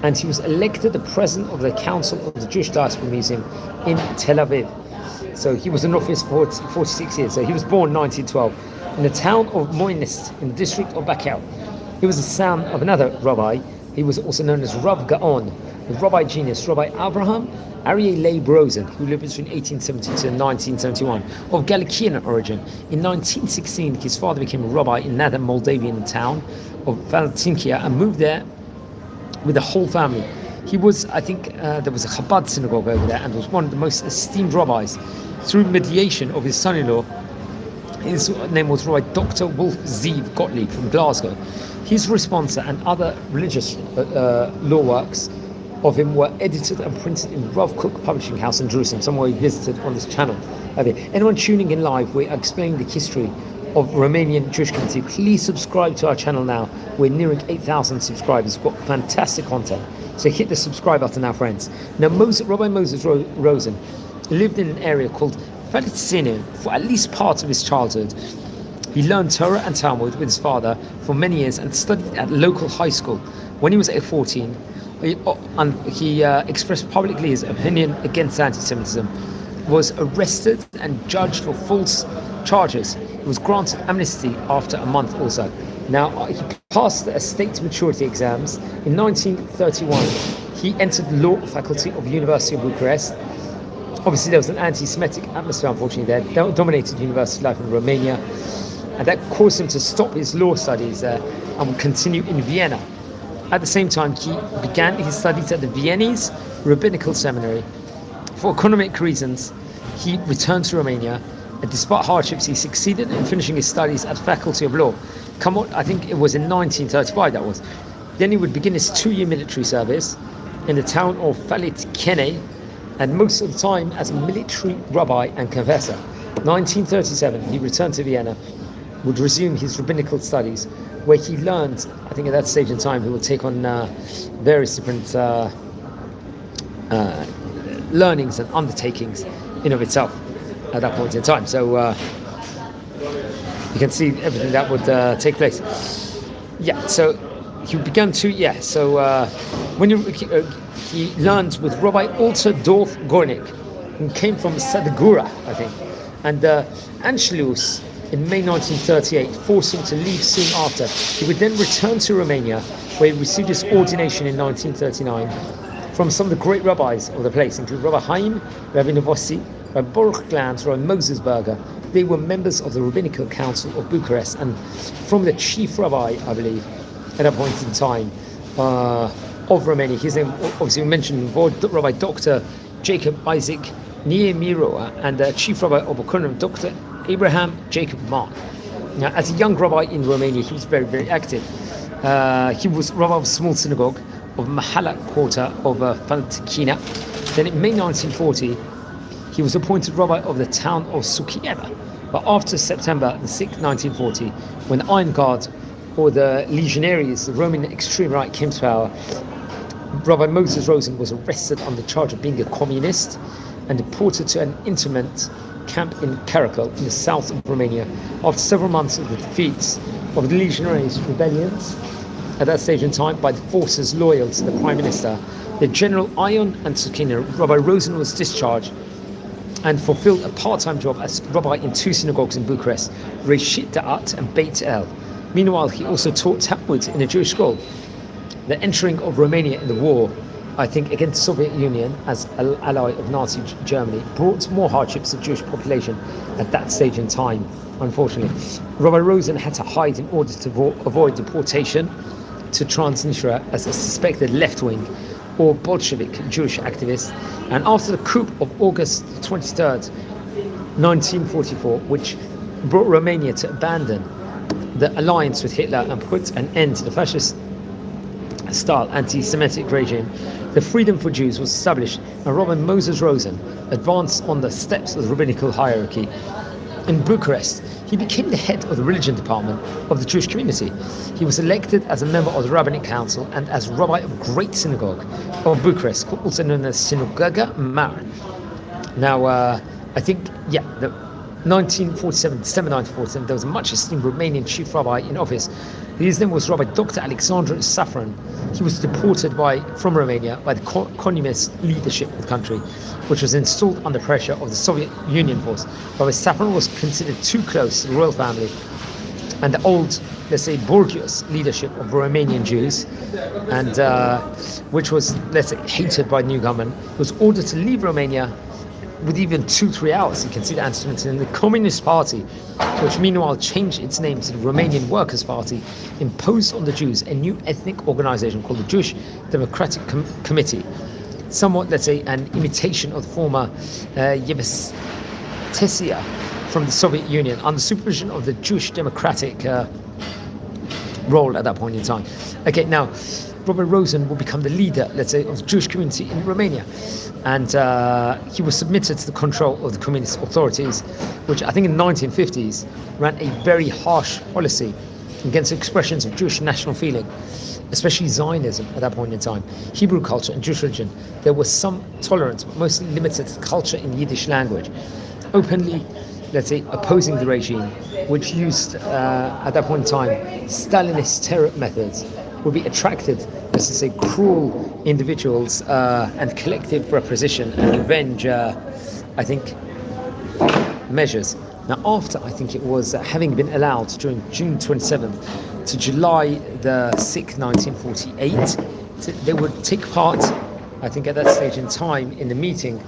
and he was elected the president of the Council of the Jewish Diaspora Museum in Tel Aviv. So he was in office for 46 years. So he was born 1912 in the town of Moinist in the district of Bakel. He was the son of another rabbi. He was also known as Rav Gaon, the rabbi genius, Rabbi Abraham Aryeh Leib Rosen, who lived between 1872 and 1971, of Galician origin. In 1916, his father became a rabbi in another Moldavian town of Valtinkia and moved there with the whole family. He was, I think, there was a Chabad synagogue over there, and was one of the most esteemed rabbis. Through mediation of his son-in-law, his name was Rabbi Dr. Wolf Zeev Gottlieb from Glasgow. His responsa and other religious law works of him were edited and printed in Rav Kook Publishing House in Jerusalem, somewhere we visited on this channel. Anyone tuning in live, we're explaining the history of Romanian Jewish community. Please subscribe to our channel now. We're nearing 8,000 subscribers. We've got fantastic content. So hit the subscribe button now, friends. Now, Rabbi Moses Rosen lived in an area called Valitsinu for at least part of his childhood. He learned Torah and Talmud with his father for many years and studied at local high school. When he was 14, he expressed publicly his opinion against anti-Semitism, was arrested and judged for false charges. He was granted amnesty after a month or so. Now, he passed the state maturity exams. In 1931, he entered the law faculty of the University of Bucharest. Obviously, there was an anti-Semitic atmosphere, unfortunately, there. That dominated university life in Romania, and that caused him to stop his law studies there and would continue in Vienna. At the same time, he began his studies at the Viennese Rabbinical Seminary. For economic reasons, he returned to Romania, and despite hardships, he succeeded in finishing his studies at Faculty of Law. I think it was in 1935 that was. Then he would begin his 2-year military service in the town of Falitkene, and most of the time as a military rabbi and confessor. 1937, he returned to Vienna, would resume his rabbinical studies, where he learned, I think at that stage in time, he would take on various different learnings and undertakings in of itself at that point in time. So you can see everything that would take place. Yeah, so he began to, when he learned with Rabbi Alter Dorf Gornik, who came from Sadgura, I think, and Anschluss in May 1938 forced him to leave soon after. He would then return to Romania, where he received his ordination in 1939 from some of the great rabbis of the place, including Rabbi Haim, Rabbi Novosi, Rabbi Baruch Glantz, Rabbi Moses Berger. They were members of the Rabbinical Council of Bucharest, and from the chief rabbi, I believe, at that point in time, of Romania. His name, obviously, we mentioned Rabbi Dr. Jacob Isaac Niemiro, and the chief rabbi of Bucharest, Dr. Abraham Jacob Mark. Now, as a young rabbi in Romania, he was very, very active. He was rabbi of a small synagogue of Mahala quarter of Faltikina. Then in May 1940, he was appointed rabbi of the town of Sukieva. But after September the 6th, 1940, when the Iron Guard, or the legionaries, the Roman extreme right, came to power, Rabbi Moses Rosen was arrested on the charge of being a communist and deported to an internment camp in Karakol in the south of Romania. After several months of the defeats of the legionaries' rebellions at that stage in time by the forces loyal to the Prime Minister, the General Ion and Tsukina, Rabbi Rosen was discharged and fulfilled a part-time job as rabbi in 2 synagogues in Bucharest, Reshit Da'at and Beit El. Meanwhile, he also taught Talmud in a Jewish school. The entering of Romania in the war, I think, against the Soviet Union as an ally of Nazi Germany, brought more hardships to the Jewish population at that stage in time, unfortunately. Rabbi Rosen had to hide in order to avoid deportation to Transnistria as a suspected left-wing or Bolshevik Jewish activist. And after the coup of August 23rd, 1944, which brought Romania to abandon the alliance with Hitler and put an end to the fascist-style anti-Semitic regime, the Freedom for Jews was established, and Rabbi Moses Rosen advanced on the steps of the rabbinical hierarchy. In Bucharest, he became the head of the religion department of the Jewish community. He was elected as a member of the Rabbinic Council and as rabbi of Great Synagogue of Bucharest, also known as Synagoga Mare. Now, I think, the 1947, December 1947, there was a much esteemed Romanian chief rabbi in office. His name was Rabbi Dr. Alexandru Safran. He was deported from Romania by the communist leadership of the country, which was installed under pressure of the Soviet Union force. Rabbi Safran was considered too close to the royal family and the old, let's say, bourgeois leadership of Romanian Jews, and which was, let's say, hated by the new government. He was ordered to leave Romania with even 2-3 hours. You can see the anti-Semitism in the Communist Party, which meanwhile changed its name to the Romanian Workers' Party, imposed on the Jews a new ethnic organization called the Jewish Democratic Committee, somewhat, let's say, an imitation of the former Yevsessia from the Soviet Union, under supervision of the Jewish Democratic role at that point in time. Okay, now Robert Rosen will become the leader, let's say, of the Jewish community in Romania, and he was submitted to the control of the communist authorities, which I think in the 1950s ran a very harsh policy against expressions of Jewish national feeling, especially Zionism at that point in time, Hebrew culture and Jewish religion. There was some tolerance, but mostly limited to culture in Yiddish language, openly, let's say, opposing the regime, which used, at that point in time, Stalinist terror methods, would be attracted, let's say, cruel individuals and collective repression and revenge, I think, measures. Now, after, I think it was having been allowed during June 27th to July the 6th, 1948, they would take part, I think at that stage in time, in the meeting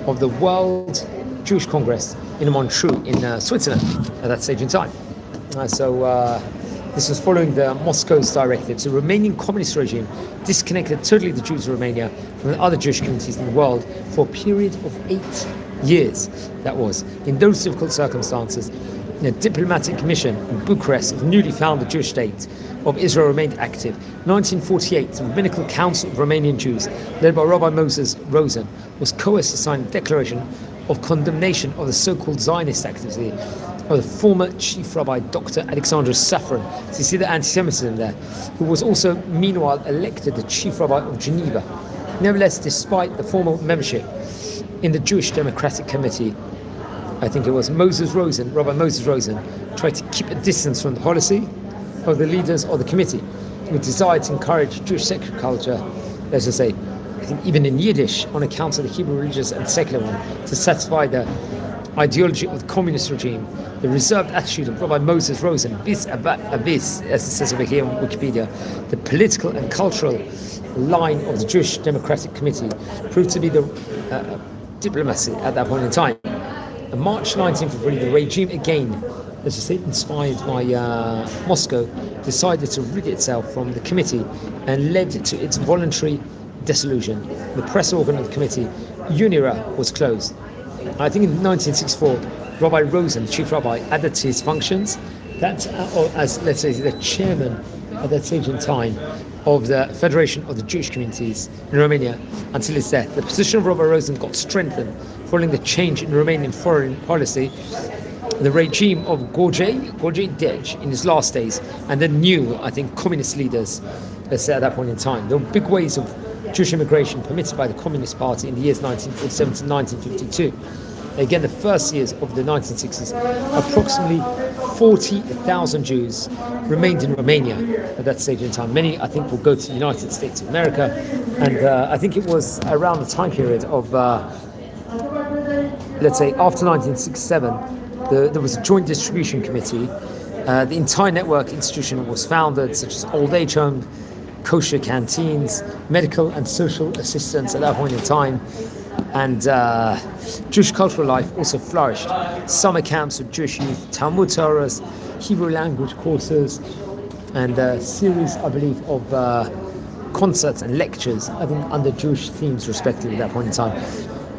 of the World Jewish Congress in Montreux in Switzerland at that stage in time. This was following the Moscow's directives. The Romanian communist regime disconnected totally the Jews of Romania from the other Jewish communities in the world for a period of 8 years. That was, in those difficult circumstances, a diplomatic mission in Bucharest of the newly founded Jewish state of Israel remained active. 1948, the Rabbinical Council of Romanian Jews, led by Rabbi Moses Rosen, was coerced to sign a declaration of condemnation of the so-called Zionist activity of the former chief rabbi Dr. Alexandru Safran. So you see the anti-Semitism there, who was also meanwhile elected the chief rabbi of Geneva. Nevertheless, despite the formal membership in the Jewish Democratic Committee, I think it was Rabbi Moses Rosen, tried to keep a distance from the policy of the leaders of the committee, who desired to encourage Jewish secular culture, let's just say, I think even in Yiddish, on account of the Hebrew religious and secular one, to satisfy the ideology of the communist regime. The reserved attitude of Rabbi Moses Rosen, as it says over here on Wikipedia, the political and cultural line of the Jewish Democratic Committee, proved to be the diplomacy at that point in time. On March 1953, the regime again, as I say, inspired by Moscow, decided to rid itself from the committee and led to its voluntary dissolution. The press organ of the committee, UNIRA, was closed. I think in 1964, Rabbi Rosen, the chief rabbi, added to his functions that, as let's say, the chairman at that stage in time of the Federation of the Jewish Communities in Romania until his death. The position of Rabbi Rosen got strengthened following the change in Romanian foreign policy, the regime of George Dej in his last days, and the new, I think, communist leaders, let's say, at that point in time. There were big waves of Jewish immigration permitted by the Communist Party in the years 1947 to 1952. Again, the first years of the 1960s, approximately 40,000 Jews remained in Romania at that stage in time. Many, I think, will go to the United States of America, and I think it was around the time period of, let's say, after 1967, there was a joint distribution committee. The entire network institution was founded, such as old age homes, kosher canteens, medical and social assistance at that point in time, and Jewish cultural life also flourished. Summer camps with Jewish youth, Talmud Torahs, Hebrew language courses, and a series, I believe, of concerts and lectures, I think, under Jewish themes, respectively, at that point in time.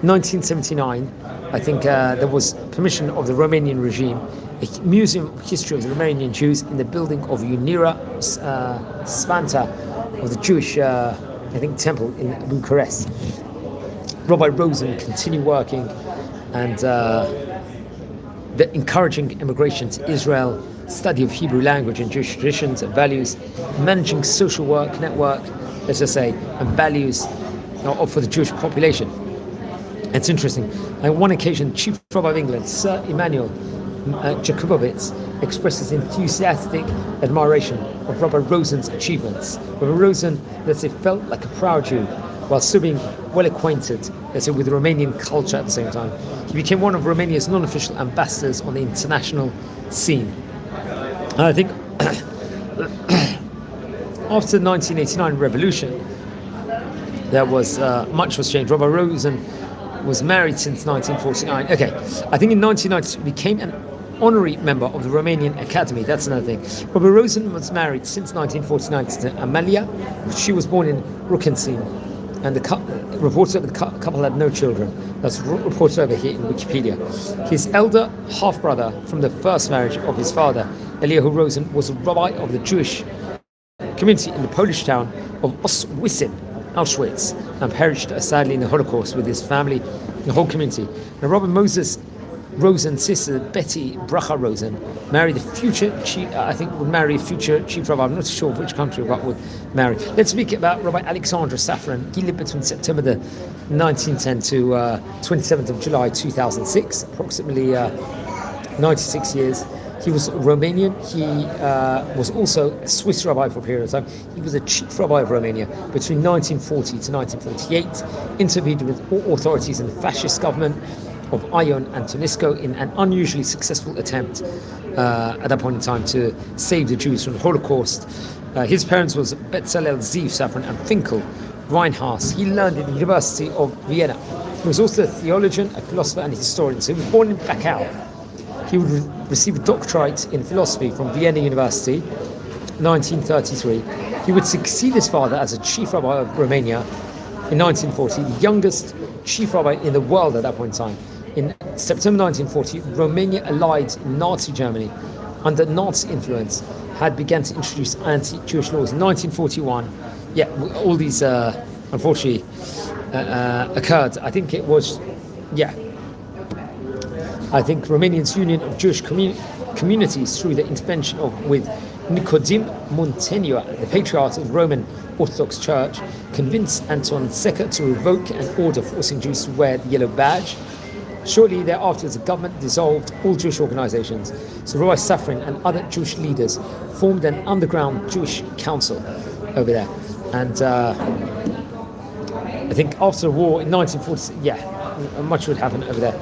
1979, I think there was permission of the Romanian regime, a museum of history of the Romanian Jews in the building of Unira Spanta of the Jewish, I think, temple in Bucharest. Rabbi Rosen continued working, and the encouraging immigration to Israel, study of Hebrew language and Jewish traditions and values, managing social work network, let's just say, and values for the Jewish population. It's interesting. On one occasion, Chief Rabbi of England, Sir Emanuel Jakubowicz, expresses enthusiastic admiration of Rabbi Rosen's achievements. Rabbi Rosen, let's say, felt like a proud Jew, while still being well acquainted, let's say, with Romanian culture at the same time. He became one of Romania's non-official ambassadors on the international scene. And I think after the 1989 revolution, there was much was changed. Rabbi Rosen was married since 1949. Okay, I think in 1992 he became an honorary member of the Romanian Academy. That's another thing. Rabbi Rosen was married since 1949 to Amalia. She was born in Rukenseen, and reports that the couple had no children. That's reported over here in Wikipedia. His elder half-brother from the first marriage of his father, Eliyahu Rosen, was a rabbi of the Jewish community in the Polish town of Oswiecim, Auschwitz, and perished sadly in the Holocaust with his family and the whole community. Now, Rabbi Moses Rosen's sister, Betty Bracha Rosen, married the future chief, would marry a future chief rabbi. I'm not sure which country, but would marry. Let's speak about Rabbi Alexander Safran. He lived between September the 1910 to 27th of July 2006, approximately 96 years. He was Romanian. He was also a Swiss rabbi for a period of time. He was a chief rabbi of Romania between 1940 to 1948, intervened with all authorities in the fascist government of Ion and Tunisco in an unusually successful attempt at that point in time to save the Jews from the Holocaust. His parents was Betzalel Ziv Safran and Finkel Reinhardt. He learned at the University of Vienna. He was also a theologian, a philosopher and a historian. So he was born in Bacau. He would receive a doctorate in philosophy from Vienna University, 1933. He would succeed his father as a chief rabbi of Romania in 1940, the youngest chief rabbi in the world at that point in time. In September 1940, Romania, allied in Nazi Germany under Nazi influence, had begun to introduce anti-Jewish laws. In 1941, all these unfortunately occurred. I think Romania's union of Jewish communities through the intervention with Nicodim Muntenia, the patriarch of the Roman Orthodox Church, convinced Anton Secker to revoke an order forcing Jews to wear the yellow badge. Shortly thereafter, the government dissolved all Jewish organizations. So Rabbi Safran and other Jewish leaders formed an underground Jewish council over there. And I think after the war in 1940, much would happen over there.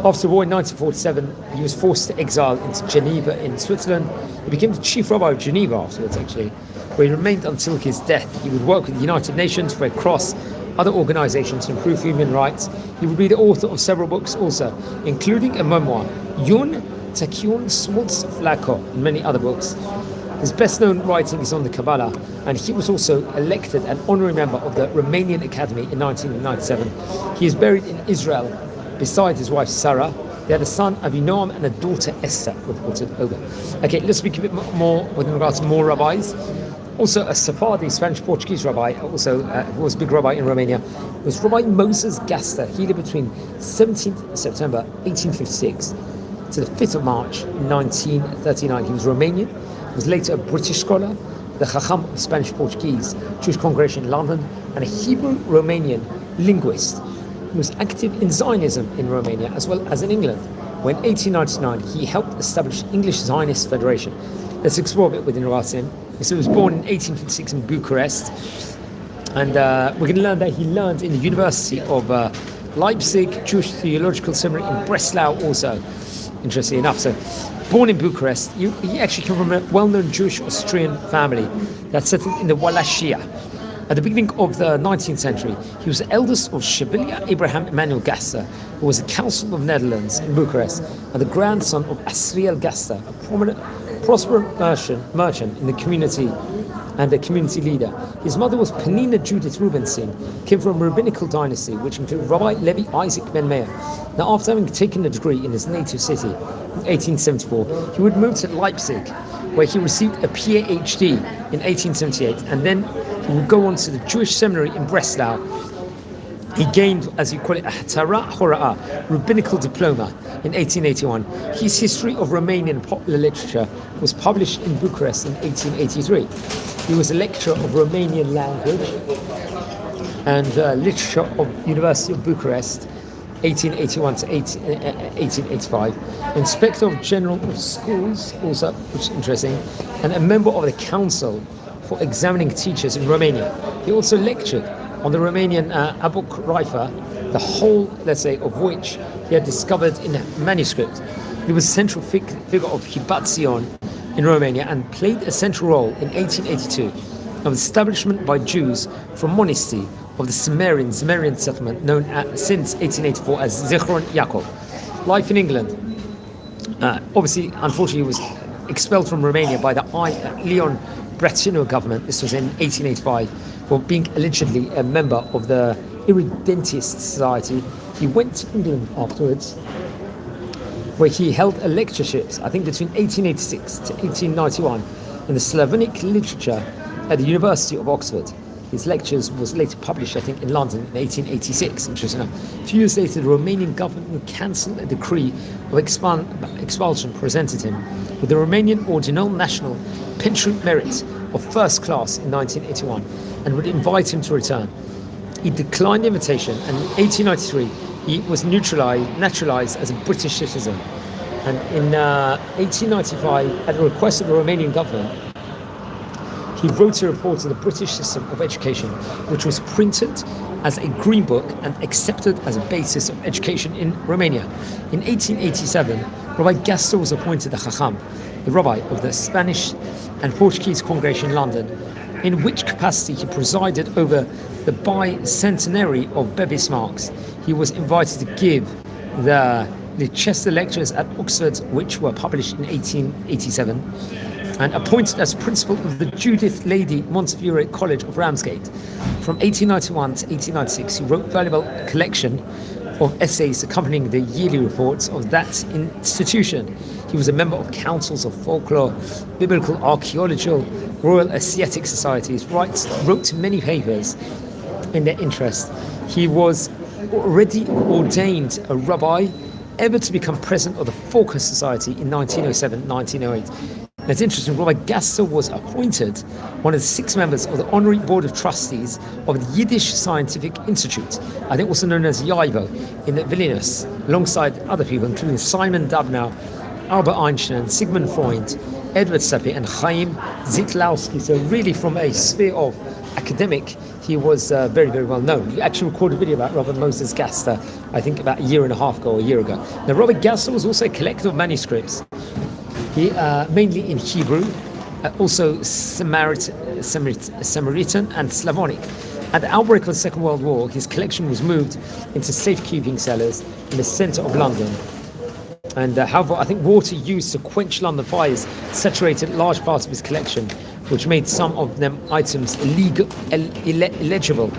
After the war in 1947, he was forced to exile into Geneva in Switzerland. He became the chief rabbi of Geneva afterwards, actually, where he remained until his death. He would work with the United Nations, Red Cross, other organizations to improve human rights. He would be the author of several books also, including a memoir, Yun Takyun Smolts Flako, and many other books. His best-known writing is on the Kabbalah, and he was also elected an honorary member of the Romanian Academy in 1997. He is buried in Israel beside his wife Sarah. They had a son Avinoam and a daughter Esther, reported over. Okay, let's speak a bit more with regards to more rabbis. Also, a Sephardi, Spanish-Portuguese rabbi, also who was a big rabbi in Romania, was Rabbi Moses Gaster. He lived between 17th September 1856 to the 5th of March 1939. He was Romanian. He was later a British scholar, the Chacham of Spanish-Portuguese Jewish congregation in London, and a Hebrew-Romanian linguist. He was active in Zionism in Romania as well as in England. When 1899, he helped establish English Zionist Federation. Let's explore a bit within regards to him. So he was born in 1856 in Bucharest, and we're going to learn that he learned in the University of Leipzig, Jewish Theological Seminary in Breslau also, interesting enough. So, born in Bucharest, he actually came from a well-known Jewish Austrian family that settled in the Wallachia. At the beginning of the 19th century, he was the eldest of Chevalier Abraham Emanuel Gaster, who was the Council of Netherlands in Bucharest, and the grandson of Asriel Gaster, a prominent prosperous merchant in the community and a community leader. His mother was Penina Judith Rubenstein, came from a rabbinical dynasty which included Rabbi Levi Isaac ben Meir. Now, after having taken a degree in his native city in 1874, he would move to Leipzig, where he received a PhD in 1878, and then he would go on to the Jewish seminary in Breslau, He gained, as you call it, a Hatara Hora'ah, rabbinical diploma in 1881. His History of Romanian Popular Literature was published in Bucharest in 1883. He was a lecturer of Romanian language and literature of University of Bucharest, 1881 to 1885. Inspector of General of Schools, also, which is interesting, and a member of the Council for Examining Teachers in Romania. He also lectured on the Romanian Apocrypha, the whole, let's say, of which he had discovered in a manuscript. He was a central figure of Hibatzion in Romania and played a central role in 1882 of the establishment by Jews from monastery of the Sumerian settlement known since 1884 as Zichron Yaakov. Life in England. Obviously, unfortunately, he was expelled from Romania by the Leon Bratianu government. This was in 1885 for being allegedly a member of the Irredentist Society. He went to England afterwards, where he held lectureships, I think between 1886 to 1891, in the Slavonic literature at the University of Oxford. His lectures was later published, I think, in London in 1886. Interesting enough. A few years later, the Romanian government cancelled a decree of expulsion, presented him with the Romanian Ordinal National Pension Merit of first class in 1981 and would invite him to return. He declined the invitation, and in 1893 he was naturalized as a British citizen. And in 1895, at the request of the Romanian government, he wrote a report on the British system of education, which was printed as a green book and accepted as a basis of education in Romania. In 1887, Rabbi Gaston was appointed the Chacham, the rabbi of the Spanish and Portuguese congregation in London, in which capacity he presided over the bicentenary of Bevis Marks. He was invited to give the Chester lectures at Oxford, which were published in 1887, and appointed as principal of the Judith Lady Montefiore College of Ramsgate. From 1891 to 1896, he wrote a valuable collection of essays accompanying the yearly reports of that institution. He was a member of councils of folklore, biblical, archaeological, Royal Asiatic Societies, wrote many papers in their interest. He was already ordained a rabbi, ever to become president of the Folker Society in 1907-1908. It's interesting, Rabbi Gaston was appointed one of the 6 members of the Honorary Board of Trustees of the Yiddish Scientific Institute, I think also known as YIVO, in Vilnius, alongside other people, including Simon Dabnow, Albert Einstein, Sigmund Freud, Edward Seppi, and Chaim Zitlowski. So really from a sphere of academic, he was very, very well known. He actually recorded a video about Robert Moses Gaster, I think about a year ago. Now, Robert Gaster was also a collector of manuscripts. He mainly in Hebrew, also Samaritan and Slavonic. At the outbreak of the Second World War, his collection was moved into safekeeping cellars in the centre of London. And however, I think water used to quench London fires saturated large parts of his collection, which made some of them items illegible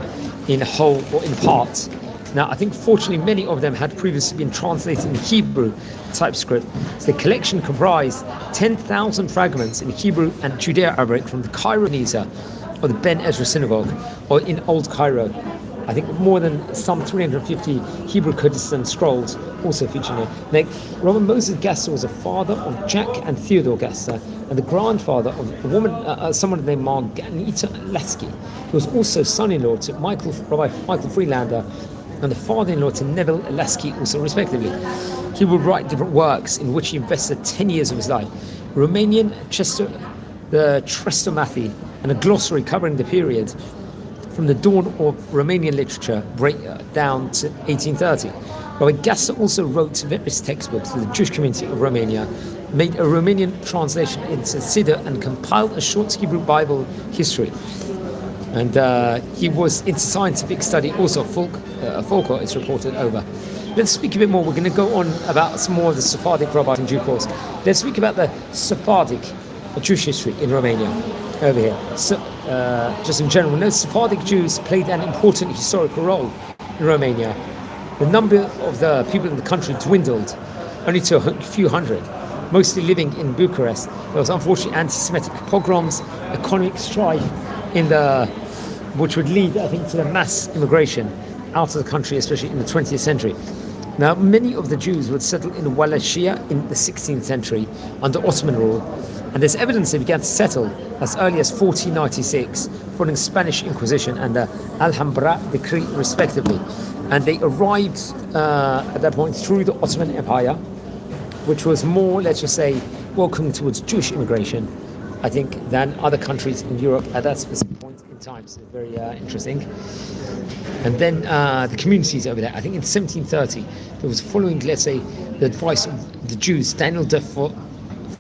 in whole or in part. Now, I think fortunately many of them had previously been translated in Hebrew typescript. So the collection comprised 10,000 fragments in Hebrew and Judeo-Arabic from the Cairo Nisa or the Ben Ezra Synagogue, or in Old Cairo. I think more than some 350 Hebrew Kurdistan scrolls also feature here. Now, Robert Moses Gaster was a father of Jack and Theodore Gaster, and the grandfather of a woman, someone named Margarita Lasky, who was also son-in-law to Rabbi Michael Freelander, and the father-in-law to Neville Lasky, also respectively. He would write different works in which he invested 10 years of his life. Romanian the Chrestomathy, and a glossary covering the period from the dawn of Romanian literature down to 1830. Rabbi Gaster also wrote various textbooks for the Jewish community of Romania, made a Romanian translation into Siddur, and compiled a short Hebrew Bible history. And he was into scientific study, also folklore, it's reported over. Let's speak a bit more. We're going to go on about some more of the Sephardic rabbis in due course. Let's speak about the Sephardic Jewish history in Romania over here. So, just in general, no, Sephardic Jews played an important historical role in Romania. The number of the people in the country dwindled only to a few hundred, mostly living in Bucharest. There was unfortunately anti-Semitic pogroms, economic strife which would lead, I think, to the mass immigration out of the country, especially in the 20th century. Now, many of the Jews would settle in Wallachia in the 16th century under Ottoman rule, and there's evidence they began to settle as early as 1496 following Spanish Inquisition and the Alhambra decree respectively. And they arrived at that point through the Ottoman Empire, which was more, let's just say, welcoming towards Jewish immigration, I think, than other countries in Europe at that specific point in time. So very interesting. And then the communities over there, I think in 1730, there was following, let's say, the advice of the Jews, Daniel de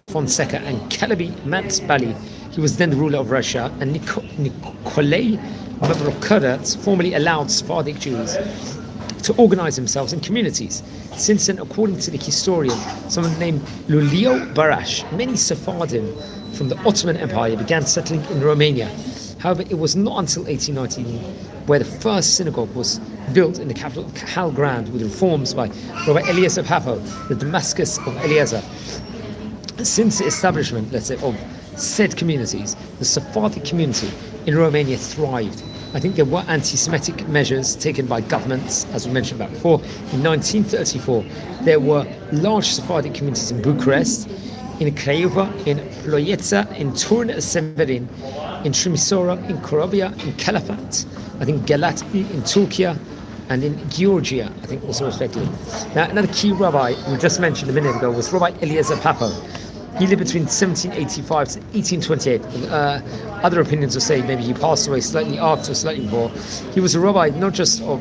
Fonseca and Calabi Mansbali. He was then the ruler of Russia, and Nikolai Mavrokurat formally allowed Sephardic Jews to organize themselves in communities. Since then, according to the historian, someone named Lulio Barash, many Sephardim from the Ottoman Empire began settling in Romania. However, it was not until 1819 where the first synagogue was built in the capital Kahal Grand with reforms by Rabbi Eliezer Papo, the Damascus of Eliezer. Since the establishment, let's say, of said communities, the Sephardic community in Romania thrived. I think there were anti-Semitic measures taken by governments, as we mentioned about before. In 1934, there were large Sephardic communities in Bucharest, in Craiova, in Ploieța, in Turn Severin, in Timișoara, in Corobia, in Calafat, I think Galati, in Turkey, and in Georgia, I think also respectively. Now, another key rabbi we just mentioned a minute ago was Rabbi Eliezer Papo. He lived between 1785 to 1828. Other opinions will say maybe he passed away slightly after, slightly before. He was a rabbi not just of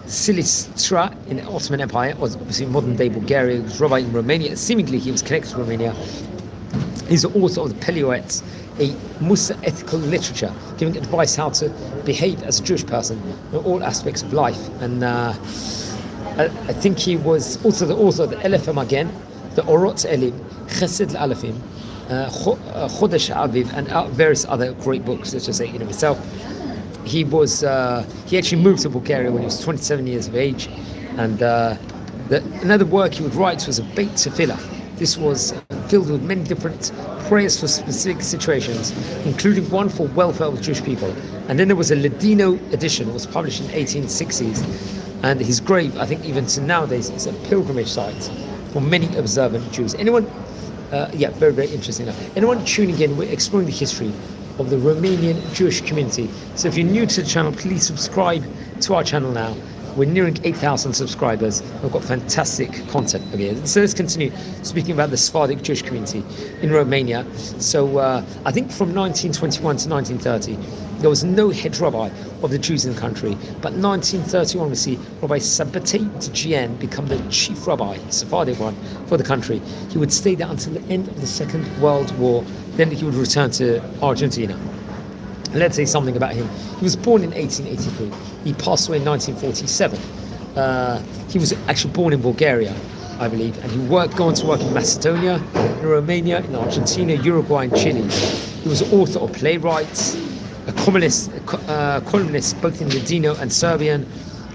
Silistra in the Ottoman Empire, or obviously modern-day Bulgaria. He was a rabbi in Romania. Seemingly, he was connected to Romania. He's the author of the Peleoets, a Musa ethical literature, giving advice how to behave as a Jewish person in all aspects of life. And I think he was also the author of the Elef HaMagen, the Orot Elim, Chesed Alafim, Chodesh Aviv, and various other great books, let's just say, in himself. He actually moved to Bulgaria when he was 27 years of age, and another work he would write was a Beit Tefillah. This was filled with many different prayers for specific situations, including one for welfare of Jewish people. And then there was a Ladino edition, it was published in the 1860s, and his grave, I think even to nowadays, is a pilgrimage site for many observant Jews. Anyone, very, very interesting. Anyone tuning in, we're exploring the history of the Romanian Jewish community. So if you're new to the channel, please subscribe to our channel now. We're nearing 8,000 subscribers. We've got fantastic content over here. So let's continue speaking about the Sephardic Jewish community in Romania. So I think from 1921 to 1930, there was no head rabbi of the Jews in the country. But 1931, we see Rabbi Sabbatei Djian become the chief rabbi, Sephardic one, for the country. He would stay there until the end of the Second World War. Then he would return to Argentina. Let's say something about him. He was born in 1883. He passed away in 1947. He was actually born in Bulgaria, I believe, and he go on to work in Macedonia, in Romania, in Argentina, Uruguay, and Chile. He was author of playwrights, a columnist both in Ladino and Serbian,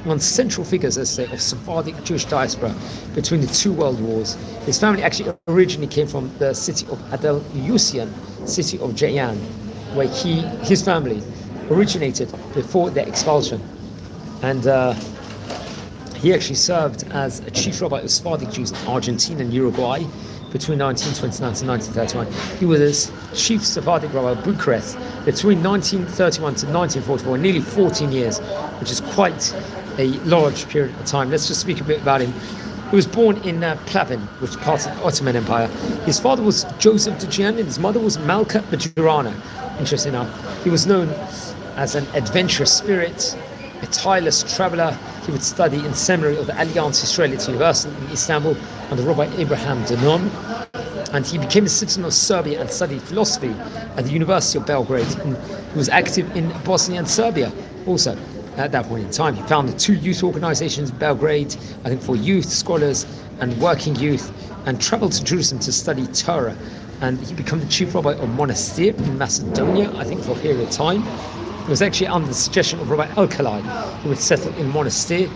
one central figures, as I say, of Sephardic Jewish diaspora between the two world wars. His family actually originally came from the city of Adeleucian, city of Jayan, where his family originated before their expulsion. And he actually served as a chief rabbi of Sephardic Jews in Argentina and Uruguay between 1929 to 1931. He was chief Sephardic rabbi of Bucharest between 1931 to 1944, nearly 14 years, which is quite a large period of time. Let's just speak a bit about him. He was born in Plavin, which is part of the Ottoman Empire. His father was Joseph Djian and his mother was Malka Majorana. Interesting enough. He was known as an adventurous spirit, a tireless traveller. He would study in seminary of the Alliance Israelite University in Istanbul under Rabbi Abraham Danon. And he became a citizen of Serbia and studied philosophy at the University of Belgrade. And he was active in Bosnia and Serbia also. At that point in time, he founded 2 youth organizations in Belgrade, I think for youth, scholars, and working youth, and traveled to Jerusalem to study Torah. And he became the chief rabbi of Monastir in Macedonia, I think for a period of time. It was actually under the suggestion of Rabbi Alkalai, who would settle in Monastir,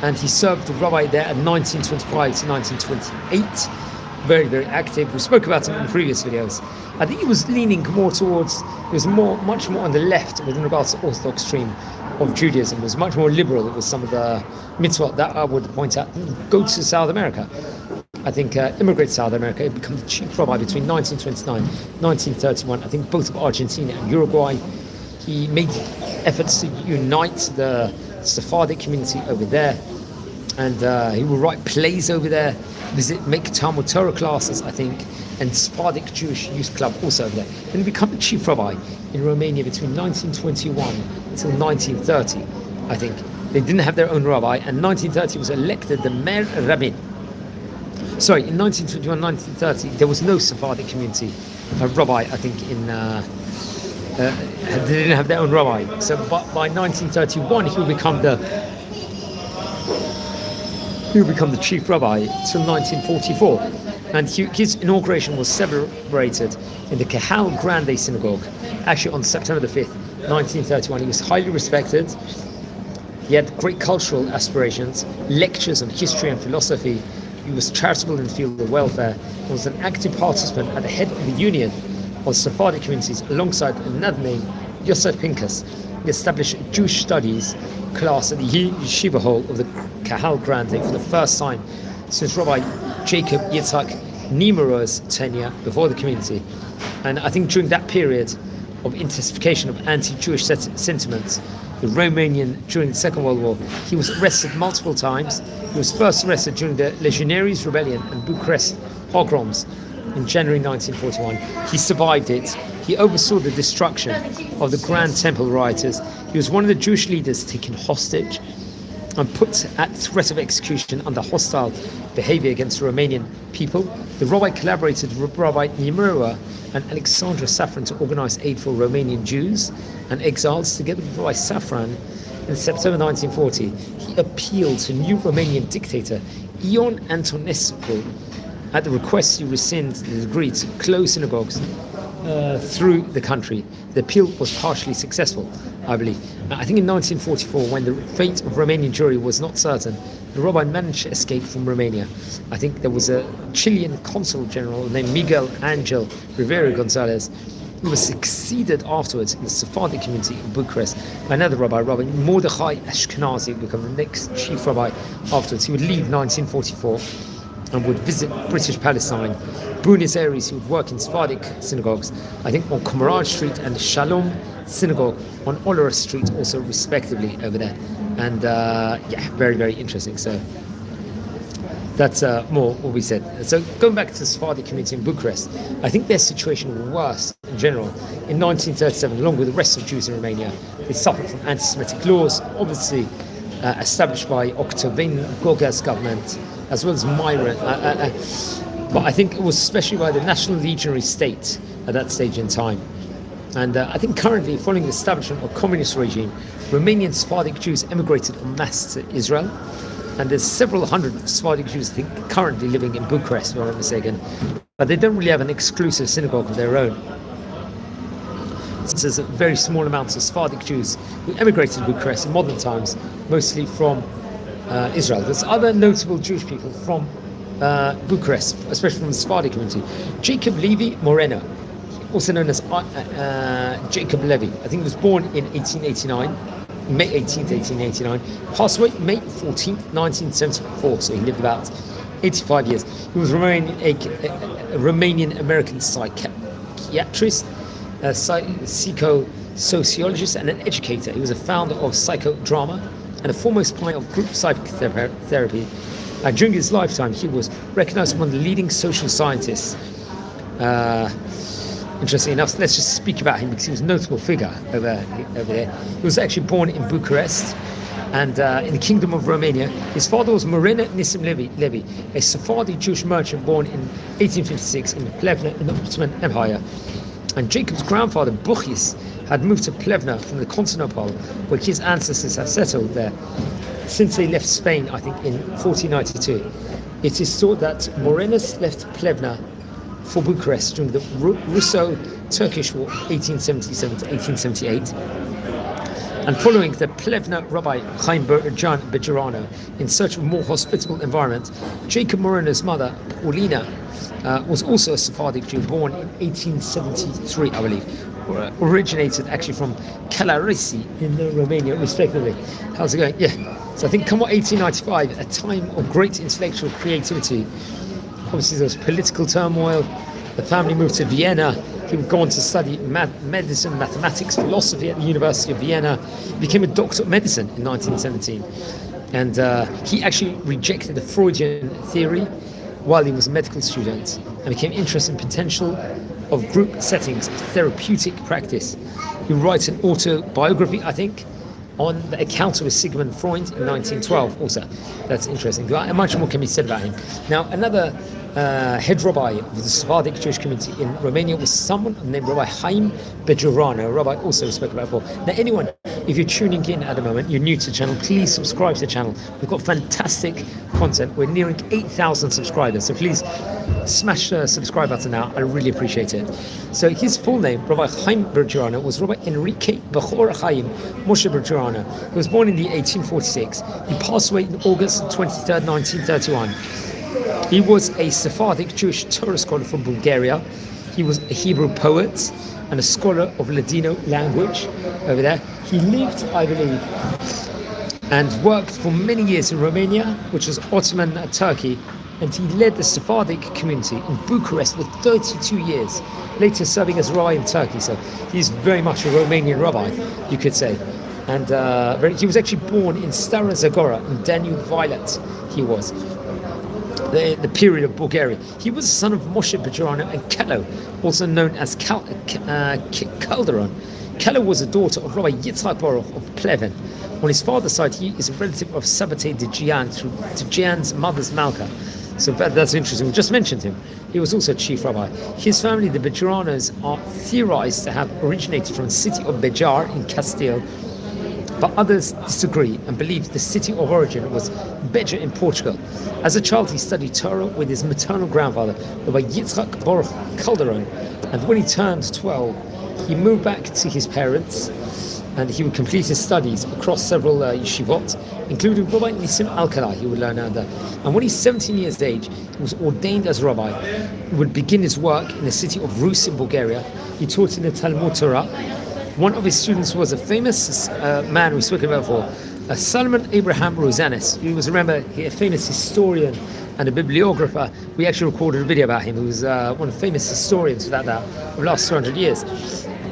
and he served the rabbi there at 1925 to 1928. Very, very active. We spoke about him in previous videos. I think he was leaning more towards, much more on the left with regards to Orthodox stream. of Judaism was much more liberal. It was some of the mitzvot that I would point out. Go to South America. I think immigrate to South America. He became the chief rabbi between 1929 1931. I think both of Argentina and Uruguay. He made efforts to unite the Sephardic community over there, and he would write plays over there, make Talmud Torah classes, I think, and Sephardic Jewish Youth Club also over there. And he became the chief rabbi in Romania between 1921 until 1930, I think. They didn't have their own rabbi, and 1930 was elected the Mer Rabbin. Sorry, in 1921, 1930, there was no Sephardic community, a rabbi, I think, they didn't have their own rabbi. So by 1931, he would become the chief rabbi till 1944. And his inauguration was celebrated in the Kahal Grande Synagogue, actually on September the 5th, 1931. He was highly respected. He had great cultural aspirations, lectures on history and philosophy. He was charitable in the field of welfare and was an active participant at the head of the Union of Sephardic communities alongside another name, Yosef Pinkas. He established a Jewish studies class at the Yeshiva Hall of the Kahal Grande for the first time since Rabbi Jacob Yitzhak Niemero's tenure before the community. And I think during that period of intensification of anti-Jewish sentiments, the Romanian during the Second World War, he was arrested multiple times. He was first arrested during the Legionaries' Rebellion and Bucharest pogroms in January 1941. He survived it. He oversaw the destruction of the Grand Temple rioters. He was one of the Jewish leaders taken hostage and put at threat of execution under hostile behavior against the Romanian people. The rabbi collaborated with Rabbi Niemera and Alexandra Safran to organize aid for Romanian Jews and exiles. Together with Rabbi Safran, in September 1940, he appealed to new Romanian dictator Ion Antonescu at the request to rescind the decree to close synagogues through the country. The appeal was partially successful, I believe. I think in 1944, when the fate of Romanian Jewry was not certain, the rabbi managed to escape from Romania. I think there was a Chilean consul general named Miguel Angel Rivera Gonzalez, who was succeeded afterwards in the Sephardic community in Bucharest by another rabbi, Rabbi Mordechai Ashkenazi, who became the next chief rabbi afterwards. He would leave 1944 and would visit British Palestine, Buenos Aires. He would work in Sephardic synagogues, I think on Comrade Street and Shalom Synagogue on Olera Street, also respectively over there. And very, very interesting. So that's more what we said. So going back to the Sephardic community in Bucharest, I think their situation was worse in general. In 1937, along with the rest of Jews in Romania, they suffered from anti-Semitic laws, obviously established by Octavian Goga's government, as well as Myron. But I think it was especially by the National Legionary State at that stage in time. And I think currently, following the establishment of communist regime, Romanian Sephardic Jews emigrated en masse to Israel. And there's several hundred Sephardic Jews, I think, currently living in Bucharest, if I'm not mistaken. But they don't really have an exclusive synagogue of their own. So there's a very small amounts of Sephardic Jews who emigrated to Bucharest in modern times, mostly from Israel. There's other notable Jewish people from Bucharest, especially from the Sephardic community. Jacob Levi Moreno, also known as Jacob Levy. I think he was born in 1889, May 18th, 1889. Passed away May 14th, 1974, so he lived about 85 years. He was a Romanian-American psychiatrist, a psychosociologist, and an educator. He was a founder of psychodrama and a foremost pioneer of group psychotherapy. During his lifetime, he was recognized as one of the leading social scientists. Interesting enough, let's just speak about him because he was a notable figure over there. He was actually born in Bucharest and in the Kingdom of Romania. His father was Morena Nissim Levy, a Sephardi Jewish merchant born in 1856 in Plevna in the Ottoman Empire. And Jacob's grandfather, Buchis, had moved to Plevna from the Constantinople, where his ancestors have settled there since they left Spain, I think, in 1492. It is thought that Morenas left Plevna for Bucharest during the Russo-Turkish War of 1877 to 1878. And following the Plevna Rabbi Chaim Jan Bejarano in search of a more hospitable environment, Jacob Moreno's mother, Paulina, was also a Sephardic Jew born in 1873, I believe. originated actually from Calarisi in Romania, respectively. How's it going? Yeah. So I think come 1895, a time of great intellectual creativity. Obviously there was political turmoil. The family moved to Vienna. He would go on to study medicine, mathematics, philosophy at the University of Vienna. He became a doctor of medicine in 1917. And he actually rejected the Freudian theory while he was a medical student and became interested in potential of group settings of therapeutic practice. He writes an autobiography, I think, on the account of Sigmund Freud in 1912 also. That's interesting. Much more can be said about him. Now, another head rabbi of the Sephardic Jewish community in Romania was someone named Rabbi Chaim Bejorano, a rabbi also we spoke about before. Now, anyone, if you're tuning in at the moment, you're new to the channel, please subscribe to the channel. We've got fantastic content. We're nearing 8,000 subscribers, so please smash the subscribe button now. I really appreciate it. So his full name, Rabbi Chaim Bejorano, was Rabbi Enrique Bechor Chaim Moshe Bejorano. He was born in the 1846. He passed away in August 23rd, 1931. He was a Sephardic Jewish Torah scholar from Bulgaria. He was a Hebrew poet and a scholar of Ladino language over there. He lived, I believe, and worked for many years in Romania, which was Ottoman Turkey, and he led the Sephardic community in Bucharest for 32 years, later serving as rabbi in Turkey. So he's very much a Romanian rabbi, you could say. And he was actually born in Stara Zagora, in Danube Violet, he was. The period of Bulgaria. He was the son of Moshe Bejorano and Kelo, also known as Calderon. Kelo was a daughter of Rabbi Yitzhak Baruch of Pleven. On his father's side, he is a relative of Sabbatei de Gian, through to Gian's mother's Malka. So that's interesting. We just mentioned him. He was also chief rabbi. His family, the Bejoranos, are theorized to have originated from the city of Bejar in Castile, but others disagree and believe the city of origin was Beja in Portugal. As a child, he studied Torah with his maternal grandfather, Rabbi Yitzhak Baruch Calderon, and when he turned 12, he moved back to his parents, and he would complete his studies across several yeshivot, including Rabbi Nissim Alkala, he would learn under. And when he's 17 years of age, he was ordained as rabbi. He would begin his work in the city of Rus in Bulgaria. He taught in the Talmud Torah. One of his students was a famous man we spoke about before, Solomon Abraham Rosanes. He was, remember, a famous historian and a bibliographer. We actually recorded a video about him. He was one of the famous historians of the last 200 years.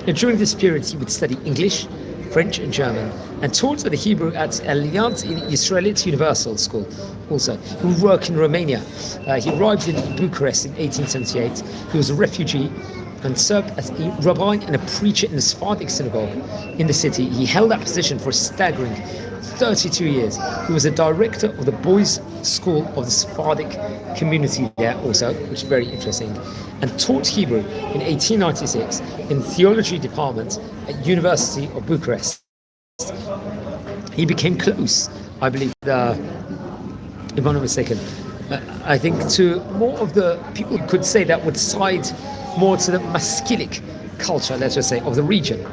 And during this period, he would study English, French and German, and taught the Hebrew at Alliance Israelite Universal School also. He would work in Romania. He arrived in Bucharest in 1878. He was a refugee and served as a rabbi and a preacher in the Sephardic synagogue in the city. He held that position for a staggering 32 years. He was a director of the boys' school of the Sephardic community there also, which is very interesting, and taught Hebrew in 1896 in the theology department at University of Bucharest. He became close, I believe, if I'm not mistaken, I think to more of the people who could say that would side more to the Maskilic culture, let's just say, of the region,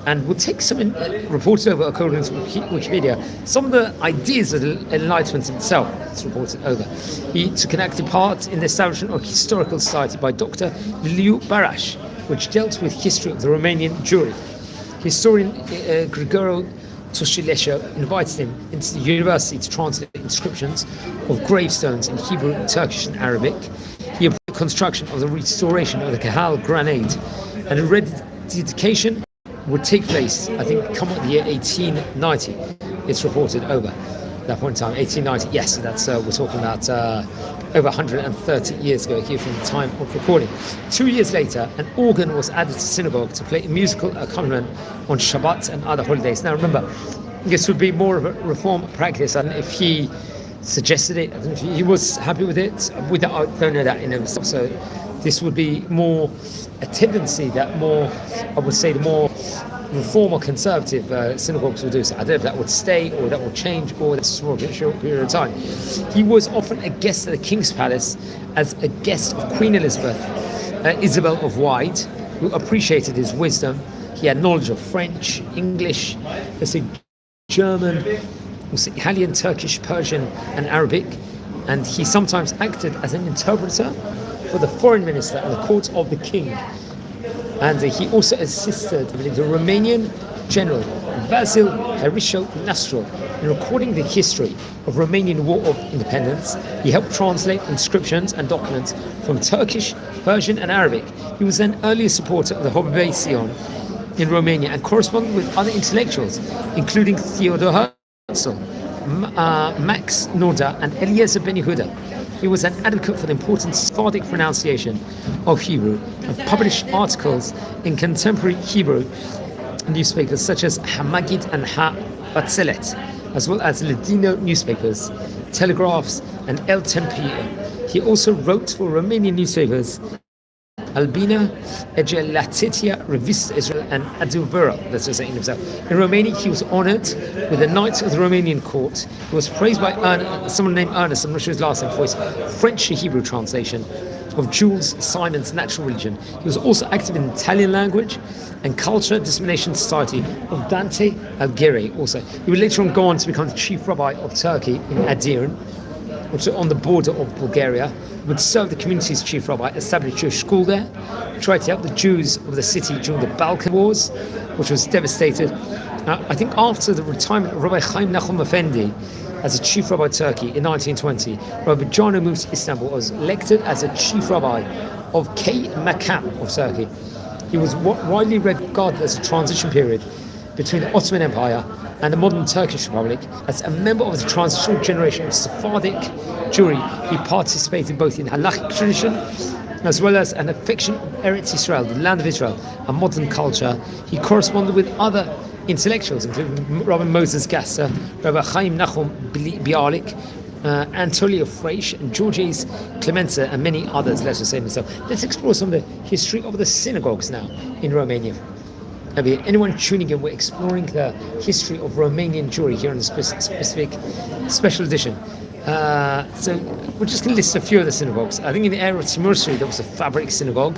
and would take some, reported over according to Wikipedia, some of the ideas of the Enlightenment itself. It's reported over. He took an active part in the establishment of a historical society by Dr. Liu Barash, which dealt with history of the Romanian Jewry. Historian Grigoro Toshilesho invited him into the university to translate inscriptions of gravestones in Hebrew, Turkish and Arabic. He approved the construction of the restoration of the Kahal granite, and a rededication would take place, I think, come the year 1890. It's reported over that point in time, 1890. Yes, that's we're talking about over 130 years ago here from the time of recording. 2 years later, an organ was added to synagogue to play a musical accompaniment on Shabbat and other holidays. Now remember, this would be more of a reform practice, and if he suggested it, I don't know if he was happy with it. I don't know that in himself. So this would be more a tendency that more, I would say, the more reform or conservative synagogues will do. So I don't know if that would stay or that will change or that's for a short period of time. He was often a guest at the King's Palace as a guest of Queen Elizabeth, Isabel of Wied, who appreciated his wisdom. He had knowledge of French, English, let's say German, also Italian, Turkish, Persian and Arabic, and he sometimes acted as an interpreter for the foreign minister at the court of the king. And he also assisted the Romanian general Vasil Harișo-Nastru in recording the history of Romanian War of Independence. He helped translate inscriptions and documents from Turkish, Persian and Arabic. He was an early supporter of the Hobby-Sion in Romania and corresponded with other intellectuals, including Theodor Herzl, Max Noda and Eliezer Ben Yehuda. He was an advocate for the important Sephardic pronunciation of Hebrew and published articles in contemporary Hebrew newspapers such as Hamagid and Ha-Batzelet, as well as Ladino newspapers, Telegraphs and El Tempio. He also wrote for Romanian newspapers Albina, Ejelatetia, Revista Israel, and Adevăr. That's what saying himself. In Romania, he was honored with the Knight of the Romanian Court. He was praised by someone named Ernest, I'm not sure his last name, for his French to Hebrew translation of Jules Simon's Natural Religion. He was also active in the Italian language and culture dissemination society of Dante Alighieri. Also, he would later on go on to become the chief rabbi of Turkey in Adirn, which is on the border of Bulgaria. He would serve the community's chief rabbi, established a Jewish school there, tried to help the Jews of the city during the Balkan Wars, which was devastated. I think after the retirement of Rabbi Chaim Nachum Effendi as a chief rabbi of Turkey in 1920, Rabbi Jano moved to Istanbul, was elected as a chief rabbi of K Makam of Turkey. He was widely regarded as a transition period between the Ottoman Empire and the modern Turkish Republic. As a member of the transitional generation of Sephardic Jewry, he participated both in halachic tradition as well as an affection of Eretz Israel, the land of Israel, and modern culture. He corresponded with other intellectuals, including Rabbi Moses Gasser, Rabbi Chaim Nachum Bialik, Anatolio Freish, and Georges Clemenza, and many others. Let's just say so. Let's explore some of the history of the synagogues now in Romania. Anyone tuning in, we're exploring the history of Romanian Jewry here on a specific special edition. So we're just going to list a few of the synagogues. I think in the area of Timursi there was a fabric synagogue.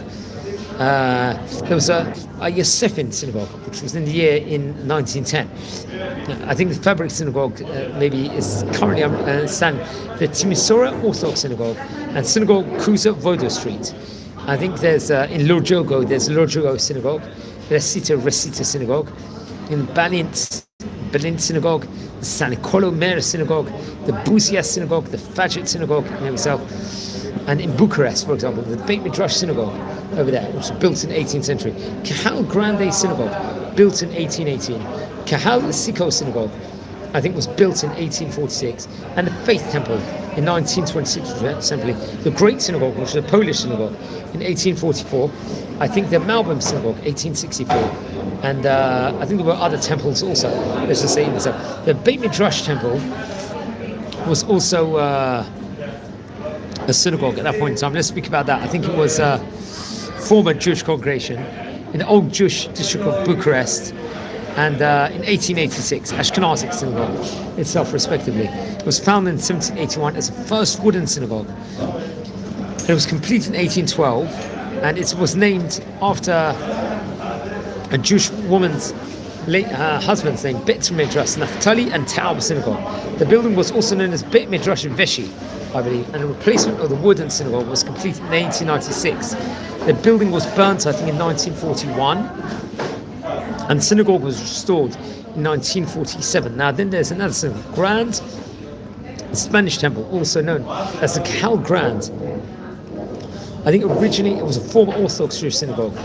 There was a Yosefin synagogue, which was in the year in 1910. I think the fabric synagogue maybe is currently standing. The Timisoara Orthodox synagogue and synagogue Kuza Vodo Street. I think there's in Lorjogo, there's Lorjogo synagogue, Resita synagogue, in Balint synagogue, the San Nicolo Mare synagogue, the Buzia synagogue, the Fajit synagogue in itself, and in Bucharest, for example, the Beit Midrash synagogue over there, which was built in the 18th century, Kahal Grande synagogue, built in 1818, Kahal Siko synagogue, I think was built in 1846, and the Faith Temple in 1926, simply the Great Synagogue, which is a Polish synagogue, in 1844. I think the Malbim Synagogue, 1864, and I think there were other temples also. Let's just say so. The Beit Midrash Temple was also a synagogue at that point in time. Let's speak about that. I think it was a former Jewish congregation in the old Jewish district of Bucharest, and in 1886, Ashkenazic synagogue itself, respectively. It was founded in 1781 as the first wooden synagogue. It was completed in 1812, and it was named after a Jewish woman's husband's name, Beit Midrash Naphtali and Taub synagogue. The building was also known as Beit Midrash Veshi, I believe, and a replacement of the wooden synagogue was completed in 1896. The building was burnt, I think, in 1941, and the synagogue was restored in 1947. Now then there's another synagogue, Grand Spanish Temple, also known as the Cal Grand. I think originally it was a former Orthodox Jewish synagogue,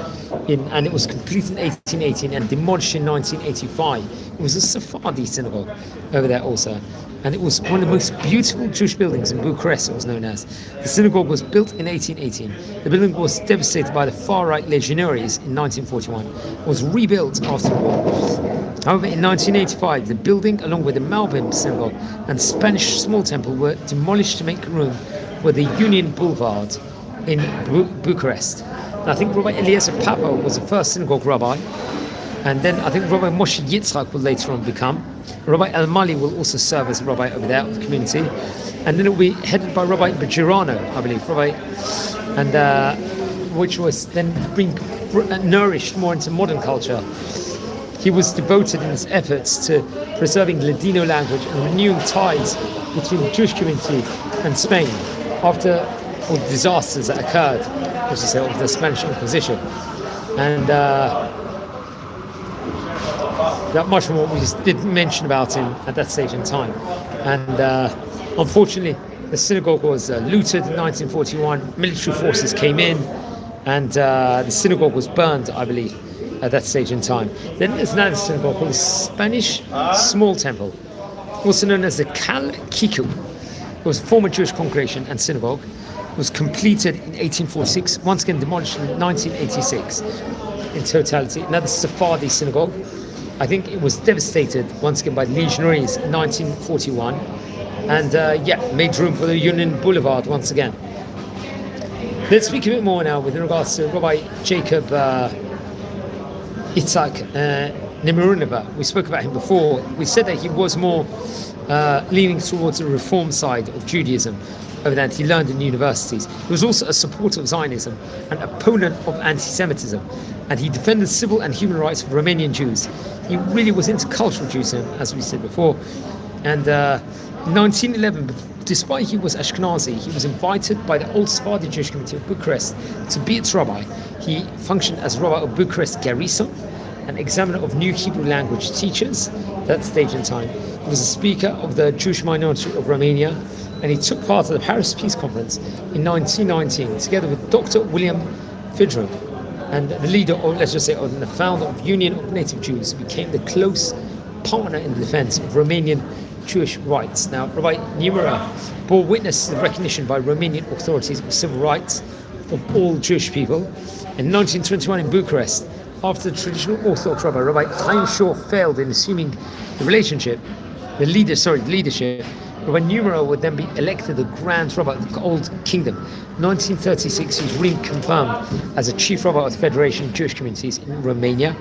and it was completed in 1818 and demolished in 1985. It was a Sephardi synagogue over there also, and it was one of the most beautiful Jewish buildings in Bucharest, it was known as. The synagogue was built in 1818. The building was devastated by the far-right legionaries in 1941. It was rebuilt after the war. However, in 1985, the building, along with the Malbim synagogue and Spanish small temple, were demolished to make room for the Union Boulevard in Bucharest. And I think Rabbi Eliezer Papa was the first synagogue rabbi, and then I think Rabbi Moshe Yitzchak will later on become. Rabbi El-Mali will also serve as a rabbi over there of the community, and then it will be headed by Rabbi Bajirano, I believe, and which was then being nourished more into modern culture. He was devoted in his efforts to preserving Ladino language and renewing ties between the Jewish community and Spain after all the disasters that occurred, as you say, of the Spanish Inquisition. And not much from what we just did mention about him at that stage in time. And unfortunately, the synagogue was looted in 1941. Military forces came in, and the synagogue was burned, I believe, at that stage in time. Then there's another synagogue called the Spanish Small Temple, also known as the Kal Kiku. It was a former Jewish congregation and synagogue. It was completed in 1846, once again demolished in 1986 in totality. Another Sephardi synagogue. I think it was devastated once again by the legionaries in 1941, and made room for the Union Boulevard once again. Let's speak a bit more now with regards to Rabbi Jacob Itzhak Nemirunova. We spoke about him before. We said that he was more leaning towards the reform side of Judaism. Over that, he learned in universities. He was also a supporter of Zionism, an opponent of anti-Semitism, and he defended civil and human rights of Romanian Jews. He really was into cultural Judaism, as we said before. And in 1911, despite he was Ashkenazi, he was invited by the Old Sephardi Jewish Community of Bucharest to be its rabbi. He functioned as rabbi of Bucharest Garrison, an examiner of new Hebrew language teachers at that stage in time. He was a speaker of the Jewish minority of Romania, and he took part of the Paris Peace Conference in 1919, together with Dr. William Fidron, and the leader, or let's just say, the founder of Union of Native Jews, who became the close partner in the defense of Romanian Jewish rights. Now, Rabbi Nemirunova bore witness to the recognition by Romanian authorities of civil rights of all Jewish people. In 1921 in Bucharest, after the traditional Orthodox Rabbi Chaim Shor failed in assuming the leadership, Rabbi Nemirunova would then be elected the Grand Rabbi of the Old Kingdom. 1936, he was reconfirmed as a chief rabbi of the Federation of Jewish Communities in Romania,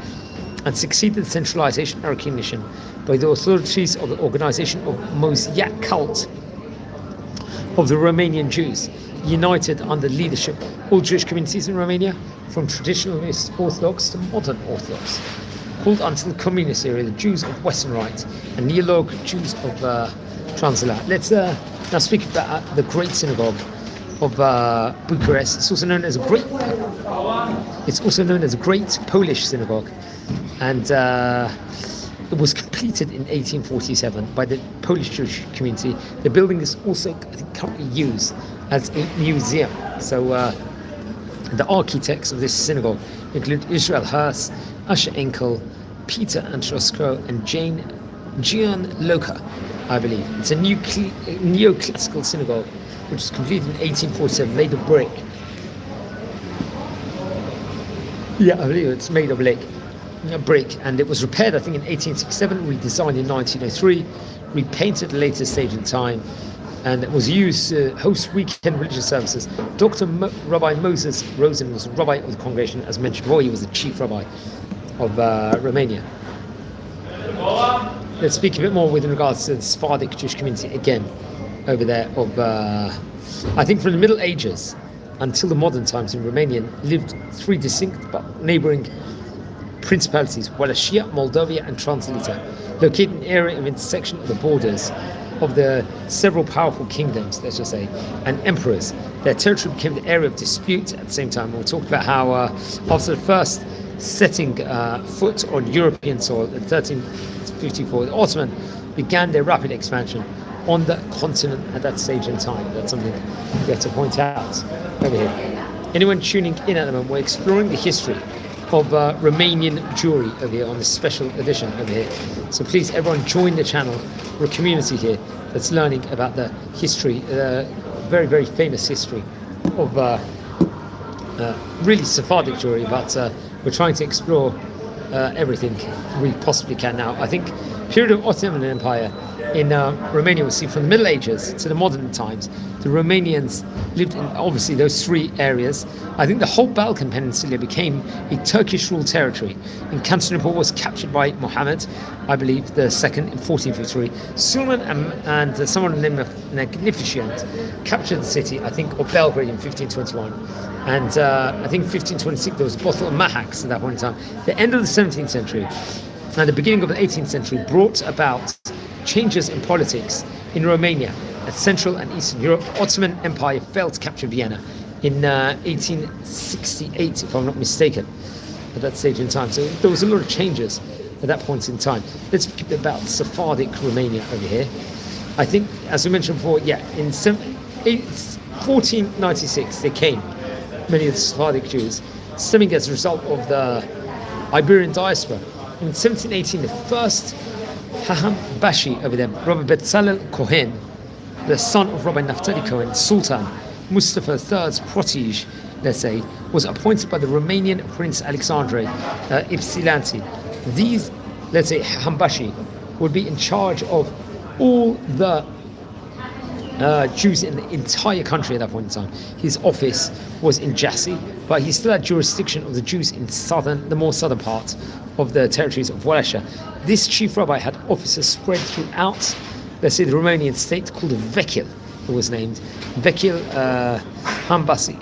and succeeded the centralization and recognition by the authorities of the organization of Mosaic cult of the Romanian Jews, united under the leadership of all Jewish communities in Romania, from traditionalist Orthodox to modern Orthodox, called until the communist era the Jews of Western Rite and Neolog Jews of Translator. Let's now speak about the Great Synagogue of Bucharest. It's also known as a Great Polish Synagogue, and it was completed in 1847 by the Polish Jewish community. The building is also, I think, currently used as a museum. So the architects of this synagogue include Israel Herz, Asher Enkel, Peter Androsko, and Gian Loka, I believe. It's a neoclassical synagogue which was completed in 1847, made of brick. Yeah, I believe it's made of brick, and it was repaired, I think, in 1867, redesigned in 1903, repainted at a later stage in time, and it was used to host weekend religious services. Dr. Rabbi Moses Rosen was rabbi of the congregation, as mentioned before. He was the chief rabbi of Romania. Let's speak a bit more with regards to the Sephardic Jewish community again over there I think from the Middle Ages until the modern times in Romania lived three distinct but neighboring principalities, Wallachia, Moldavia and Transilvania, located in an area of intersection of the borders of the several powerful kingdoms, let's just say, and emperors. Their territory became the area of dispute at the same time. We'll talk about how after the first setting foot on European soil in 1354, the Ottoman began their rapid expansion on the continent at that stage in time. That's something we have to point out over here. Anyone tuning in at the moment, we're exploring the history of Romanian Jewry over here on this special edition over here. So please, everyone, join the channel. We're a community here that's learning about the history, very, very famous history of really Sephardic Jewry, but we're trying to explore everything we possibly can now. I think period of Ottoman Empire in Romania, we see from the Middle Ages to the modern times, the Romanians lived in obviously those three areas. I think the whole Balkan Peninsula became a Turkish ruled territory, and Constantinople was captured by Muhammad, I believe, the second in 1453. Suleiman and someone named Magnificent captured the city, I think, of Belgrade in 1521. And I think 1526 there was a bottle of Mahax at that point in time. The end of the 17th century and the beginning of the 18th century brought about changes in politics in Romania and Central and Eastern Europe. The Ottoman Empire failed to capture Vienna in 1868, if I'm not mistaken. at that stage in time. So there was a lot of changes at that point in time. Let's speak about Sephardic Romania over here. I think, as we mentioned before, in 1496 they came, many of the Sephardic Jews, stemming as a result of the Iberian diaspora. In 1718, the first Hacham Bashi over there, Rabbi Betzalel Cohen, the son of Rabbi Naftali Cohen, Sultan Mustafa III's protege, let's say, was appointed by the Romanian Prince Alexandre Ypsilanti. These, let's say, Hacham Bashi would be in charge of all the Jews in the entire country at that point in time. His office was in Jassy, but he still had jurisdiction of the Jews in the more southern part of the territories of Wallachia. This chief rabbi had offices spread throughout, let's say, the Romanian state, called a Vechil, who was named Vechil Hambasi,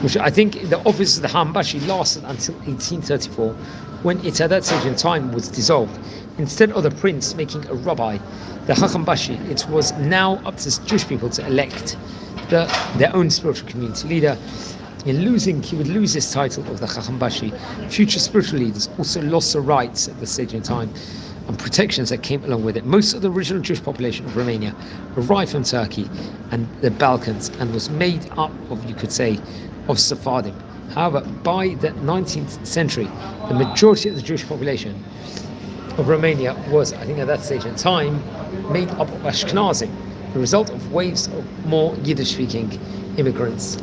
which I think the office of the Hambashi lasted until 1834, when it at that stage in time was dissolved. Instead of the prince making a rabbi, the Hacham Bashi, it was now up to Jewish people to elect their own spiritual community leader. In losing, he would lose his title of the Hacham Bashi. Future spiritual leaders also lost their rights at this stage in time and protections that came along with it. Most of the original Jewish population of Romania arrived from Turkey and the Balkans and was made up of, you could say, of Sephardim. However, by the 19th century, the majority of the Jewish population of Romania was, I think at that stage in time, made up of Ashkenazim, the result of waves of more Yiddish-speaking immigrants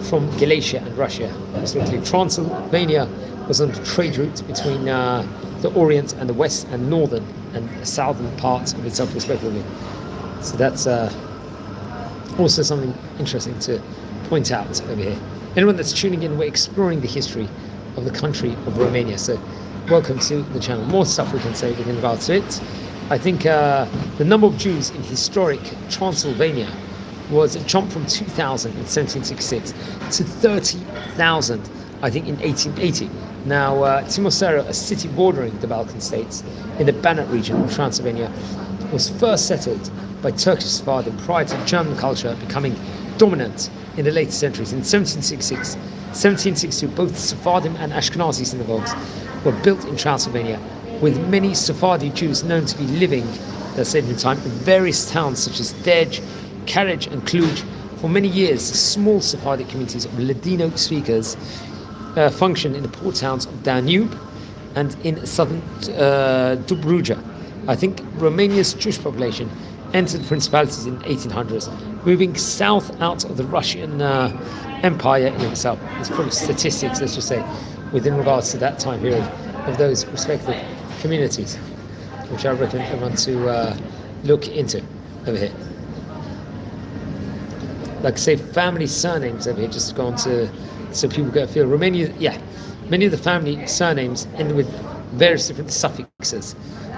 from Galicia and Russia. Specifically, Transylvania was on the trade route between the Orient and the West and northern and southern parts of itself, respectively. So that's also something interesting to point out over here. Anyone that's tuning in, we're exploring the history of the country of Romania. So welcome to the channel. More stuff we can say in regards to it. I think the number of Jews in historic Transylvania was jumped from 2,000 in 1766 to 30,000, I think, in 1880. Now, Timișoara, a city bordering the Balkan states in the Banat region of Transylvania, was first settled by Turkish Sephardim prior to German culture becoming dominant in the later centuries. In 1766, 1762, both Sephardim and Ashkenazi synagogues were built in Transylvania, with many Sephardi Jews known to be living at the same time in various towns such as Dej, Karic and Cluj. For many years, small Sephardic communities of Ladino speakers functioned in the port towns of Danube and in southern Dobruja. I think Romania's Jewish population entered the principalities in the 1800s, moving south out of the Russian Empire in itself. It's full of statistics, let's just say, within regards to that time period of those respective communities, which I recommend everyone to look into over here. Like, say, family surnames over here, just to go on to, so people get a feel. Romania, many of the family surnames end with various different suffixes,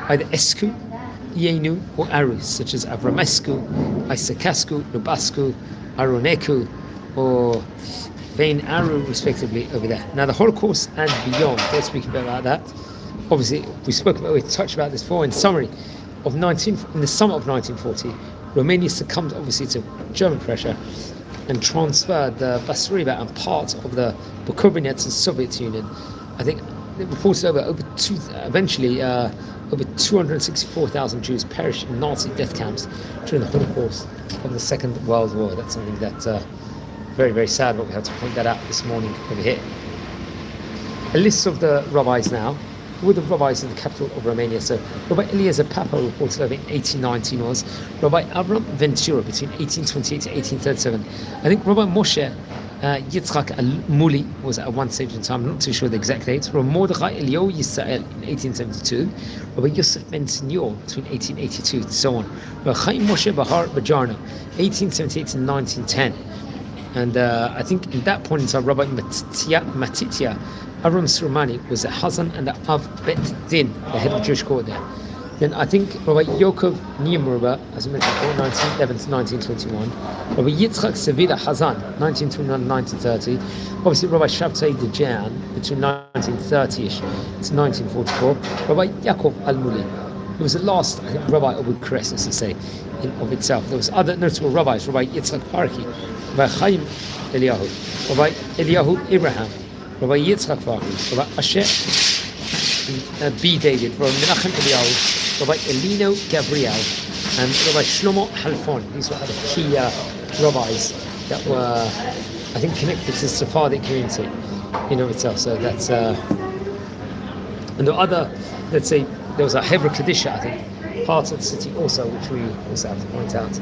either escu, ienu, or aru, such as Avramescu, Isacascu, Lubascu, Aronecu, or Vein Aru, respectively, over there. Now, the Holocaust and beyond, let's speak a bit about that. Obviously, we touched about this before. In summary, in the summer of 1940, Romania succumbed, obviously, to German pressure and transferred the Basaraba and parts of the Bukovina to the Soviet Union. I think it reported over 264,000 Jews perished in Nazi death camps during the Holocaust of the Second World War. That's something that very, very sad, but we have to point that out this morning over here. A list of the rabbis now. Who were the rabbis in the capital of Romania? So Rabbi Eliezer Papa reported over in 1819 was Rabbi Avram Ventura between 1828 to 1837. I think Rabbi Moshe Yitzchak Al-Muli was at one stage in time, I'm not too sure the exact date. Rabbi Mordechai Eliyahu Yisrael in 1872. Rabbi Yosef Ben Senior between 1882 and so on. Rabbi Chaim Moshe Bahar Bajarno, 1878 to 1910. And I think in that point in time, Rabbi Matitya Aram Surmani was the Hazan and the Av Bet Din, the head of Jewish court there. Then I think Rabbi Yaakov Niemruba, as I mentioned before, 1911 to 1921. Rabbi Yitzchak Sevilla Hazan, 1929 to 1930. Obviously, Rabbi Shabtai Dejan, between 1930-ish to 1944. Rabbi Yaakov Al-Muli, It was the last rabbi of Bucharest, as to say, of itself. There was other notable rabbis, Rabbi Yitzchak Parki, Rabbi Chaim Eliyahu, Rabbi Eliyahu Abraham, Rabbi Yitzchak Parki, Rabbi Asher B. David, Rabbi Menachem Eliyahu, Rabbi Elino Gabriel, and Rabbi Shlomo Halfon. These were other key rabbis that were, I think, connected to the Sephardic community in of itself. So that's and the other, let's say, there was a Hebrew Kadisha, I think, part of the city also, which we also have to point out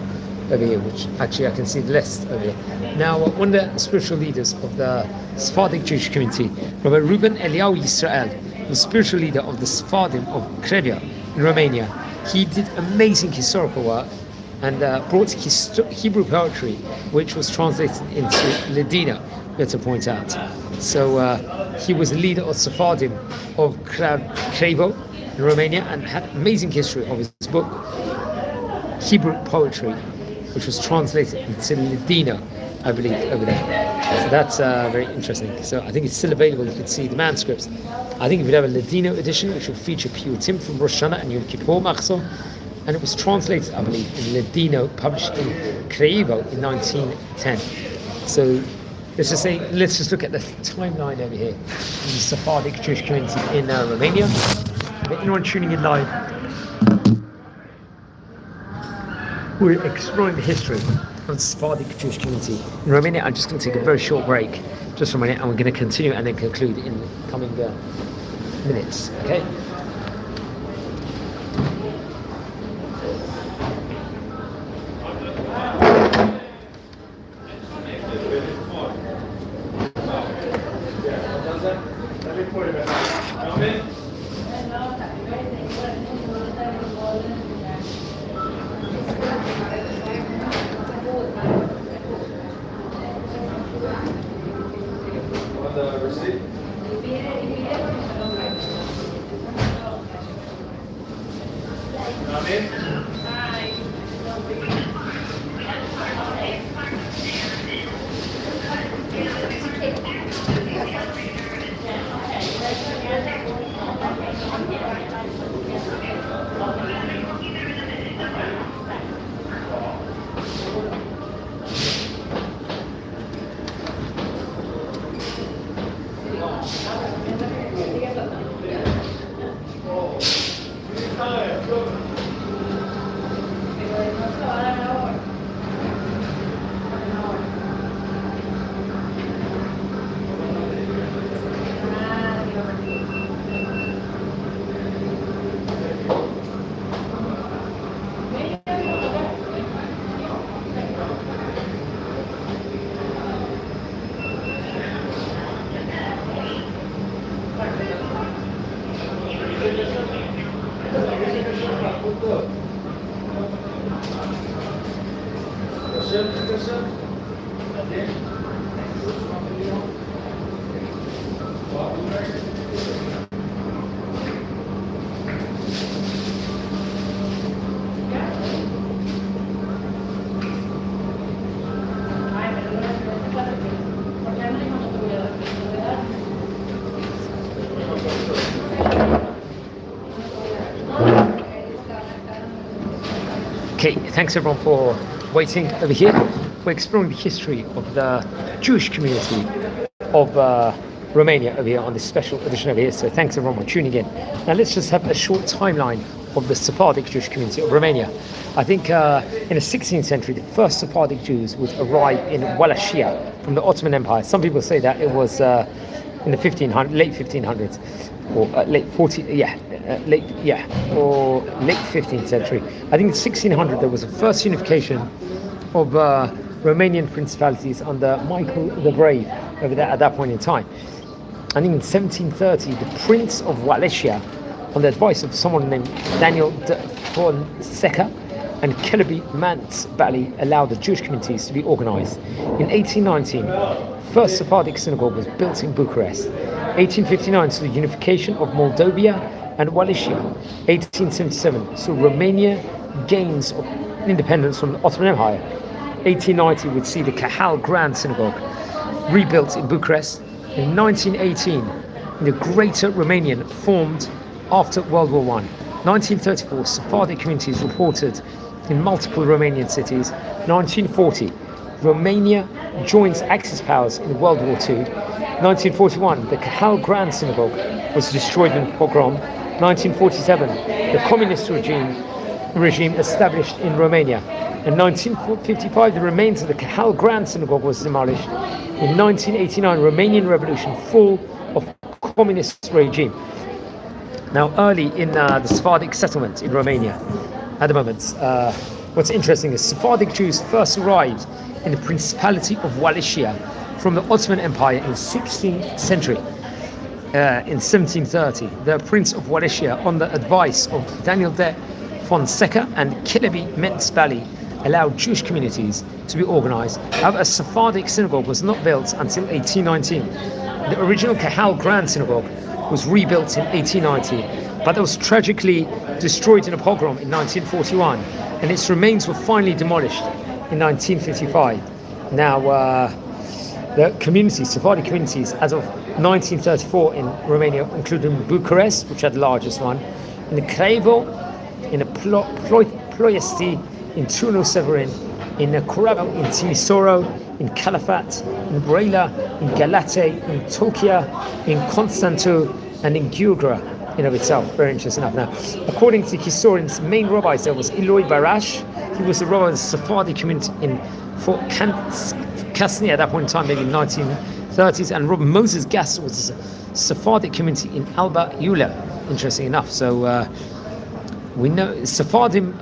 over here, which actually I can see the list over here. Now, one of the spiritual leaders of the Sephardic Jewish community, Rabbi Reuben Eliyahu Yisrael, the spiritual leader of the Sephardim of Krevia in Romania. He did amazing historical work and brought Hebrew poetry, which was translated into Ladino, we have to point out. So he was a leader of Sephardim of Craiova in Romania and had amazing history of his book, Hebrew Poetry, which was translated into Ladino, I believe, over there. So that's very interesting. So I think it's still available. You can see the manuscripts. I think if you have a Ladino edition, which will feature Piyutim from Rosh Hashanah and Yom Kippur Machzor, and it was translated, I believe, in Ladino, published in Craiova in 1910. So let's just look at the timeline over here in the Sephardic Jewish community in Romania. For anyone tuning in live, we're exploring the history of the Sephardic Jewish community in Romania. I'm just going to take a very short break just for a minute, and we're going to continue and then conclude in the coming minutes. Okay. Okay, thanks everyone for waiting over here. We're exploring the history of the Jewish community of Romania over here on this special edition over here. So thanks everyone for tuning in. Now let's just have a short timeline of the Sephardic Jewish community of Romania. I think in the 16th century, the first Sephardic Jews would arrive in Wallachia from the Ottoman Empire. Some people say that it was in the late 1500s or late 15th century. I think in 1600 there was a first unification of Romanian principalities under Michael the Brave over there at that point in time. I think in 1730 the Prince of Wallachia, on the advice of someone named Daniel de Fonseca and Keleby Mantbali, allowed the Jewish communities to be organized. In 1819, first Sephardic synagogue was built in Bucharest. 1859 saw the unification of Moldavia and Wallachia. 1877 saw Romania gains of independence from the Ottoman Empire. 1890 would see the Kahal Grand Synagogue rebuilt in Bucharest. In 1918, the Greater Romanian formed after World War I. 1934, Sephardic communities reported in multiple Romanian cities. 1940, Romania joins Axis powers in World War II. 1941, the Kahal Grand Synagogue was destroyed in pogrom. 1947, the communist regime established in Romania. In 1955, the remains of the Kahal Grand Synagogue was demolished. In 1989, Romanian Revolution, fall of communist regime. Now, early in the Sephardic settlement in Romania, at the moment, what's interesting is Sephardic Jews first arrived in the Principality of Wallachia from the Ottoman Empire in the 16th century. In 1730, the Prince of Wallachia, on the advice of Daniel de Fonseca and Kelebi Mentzbali, allowed Jewish communities to be organized. However, a Sephardic synagogue was not built until 1819. The original Kahal Grand Synagogue was rebuilt in 1890, but it was tragically destroyed in a pogrom in 1941, and its remains were finally demolished in 1955. Now, the communities, Sephardic communities, as of 1934 in Romania, including Bucharest, which had the largest one, in the Craiova, in the Ploiesti, in Turnu-Severin, in Curabo, in Timisoara, in Calafat, in Brăila, in Galate, in Tolkia, in Constanța, and in Giurgura in of itself. Very interesting enough. Now, according to historians, main rabbis there was Eloi Barash. He was the rabbi of the Sephardic community in Fort Casni at that point in time, maybe 1930s, and Rabbi Moses Gass was a Sephardic community in Alba Iulia. Interesting enough. So we know Sephardim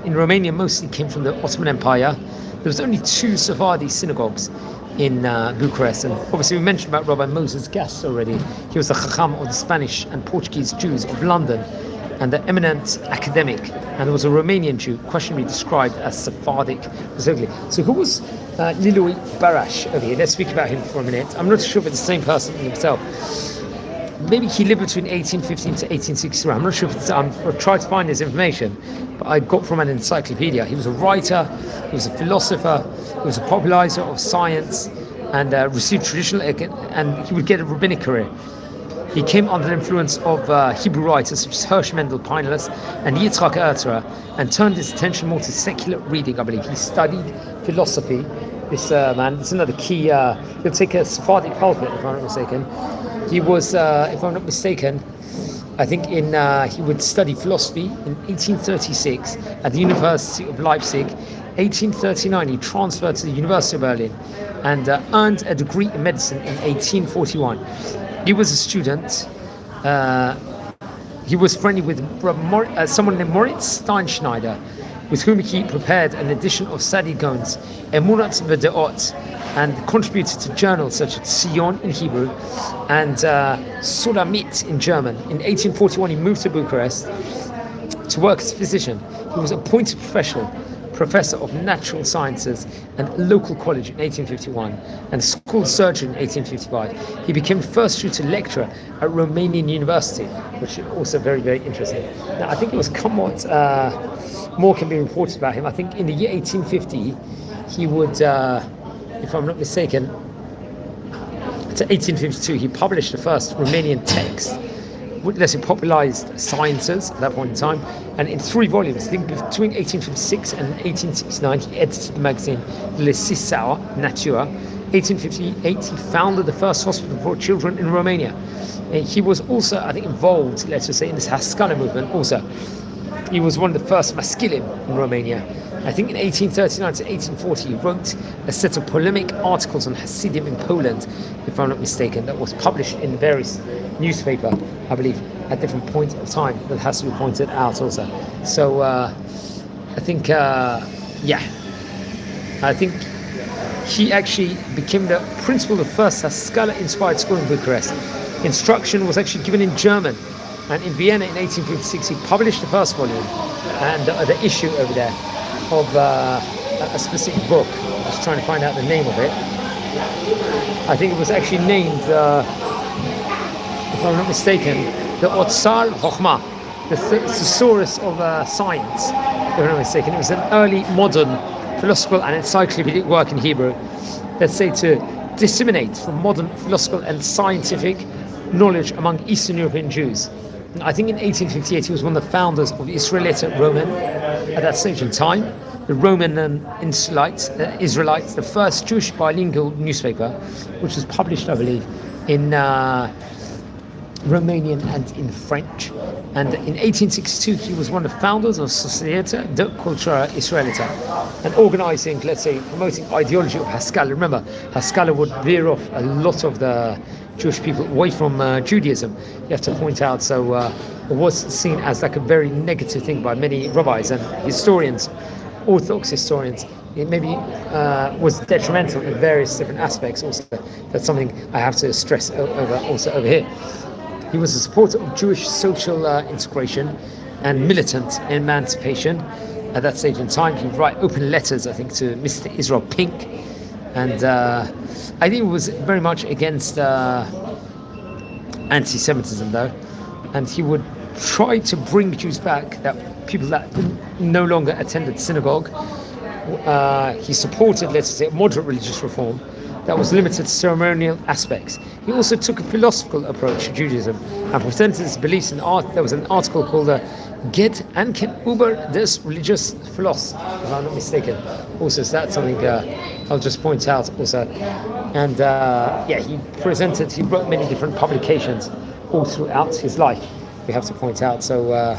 in Romania mostly came from the Ottoman Empire. There was only 2 Sephardi synagogues in Bucharest, and obviously we mentioned about Rabbi Moses Gass already. He was the Chacham of the Spanish and Portuguese Jews of London and the eminent academic, and there was a Romanian Jew questionably described as Sephardic. So who was Lilui Barash over here? Let's speak about him for a minute. I'm not sure if it's the same person himself. Maybe he lived between 1815 to 1863. I'm not sure if I've tried to find his information, but I got from an encyclopedia. He was a writer, he was a philosopher, he was a popularizer of science, and received traditional, and he would get a rabbinic career. He came under the influence of Hebrew writers such as Hirsch Mendel Pineless and Yitzhak Herzl, and turned his attention more to secular reading, I believe. He studied philosophy. This man, it's another key, he'll take a Sephardic pulpit, if I'm not mistaken. He was, if I'm not mistaken, I think he would study philosophy in 1836 at the University of Leipzig. 1839, he transferred to the University of Berlin and earned a degree in medicine in 1841. He was a student. He was friendly with someone named Moritz Steinschneider, with whom he prepared an edition of Sadi Gaon's Emunat V'Deot, and contributed to journals such as Sion in Hebrew and Sulamit in German. In 1841, he moved to Bucharest to work as a physician. He was appointed professor of natural sciences at a local college in 1851 and school surgeon in 1855. He became the first Jew to lecture at Romanian University, which is also very, very interesting. Now, I think it was somewhat more can be reported about him. I think in the year 1850, he would, if I'm not mistaken, to 1852, he published the first Romanian text. Let's say popularized sciences at that point in time, and in 3 volumes. I think between 1856 and 1869, he edited the magazine Le Sisau Nature. 1858, he founded the first hospital for children in Romania. And he was also, I think, involved, let's just say, in this Haskalah movement also. He was one of the first maskilim in Romania. I think in 1839 to 1840, he wrote a set of polemic articles on Hasidim in Poland, if I'm not mistaken, that was published in various newspapers, I believe, at different points of time. That has to be pointed out also. So I think, I think he actually became the principal of the first Haskalah-inspired school in Bucharest. Instruction was actually given in German, and in Vienna in 1856 he published the first volume and the issue over there of a specific book. I was trying to find out the name of it. I think it was actually named, if I'm not mistaken, the Otsal Chochmah, the thesaurus of science, if I'm not mistaken. It was an early modern philosophical and encyclopedic work in Hebrew, let's say, to disseminate from modern philosophical and scientific knowledge among Eastern European Jews. I think in 1858 he was one of the founders of Israelite Roman at that stage in time. The Roman Israelites, the first Jewish bilingual newspaper, which was published, I believe, in Romanian and in French. And in 1862, he was one of the founders of Société de Culture Israélite, and organizing, let's say, promoting ideology of Haskalah. Remember, Haskalah would veer off a lot of the Jewish people away from Judaism, you have to point out. So it was seen as like a very negative thing by many rabbis and historians, Orthodox historians. It maybe was detrimental in various different aspects also. That's something I have to stress over here. He was a supporter of Jewish social integration and militant emancipation. At that stage in time, he would write open letters, I think, to Mr. Israel Pink. And I think it was very much against anti-Semitism, though. And he would try to bring Jews back, that people that no longer attended synagogue. He supported, let's say, moderate religious reform that was limited to ceremonial aspects. He also took a philosophical approach to Judaism and presented his beliefs in art. There was an article called Get Anken über des religious philosophy, if I'm not mistaken. Also, so that's something I'll just point out also. And he wrote many different publications all throughout his life, we have to point out. So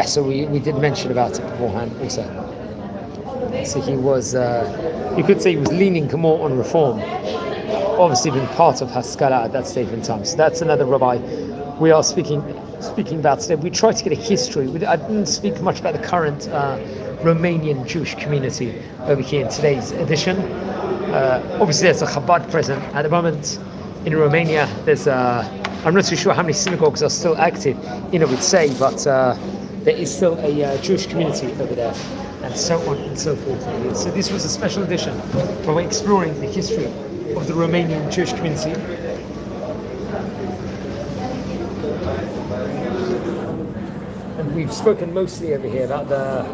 so we did mention about it beforehand also. So he was, you could say he was leaning more on reform, obviously being part of Haskalah at that stage in time. So that's another rabbi we are speaking about today. We tried to get a history. I didn't speak much about the current Romanian Jewish community over here in today's edition. Obviously there's a Chabad present at the moment in Romania. There's I'm not too sure how many synagogues are still active, I would say, but there is still a Jewish community over there, and so on and so forth. So this was a special edition where we're exploring the history of the Romanian Jewish community. And we've spoken mostly over here about the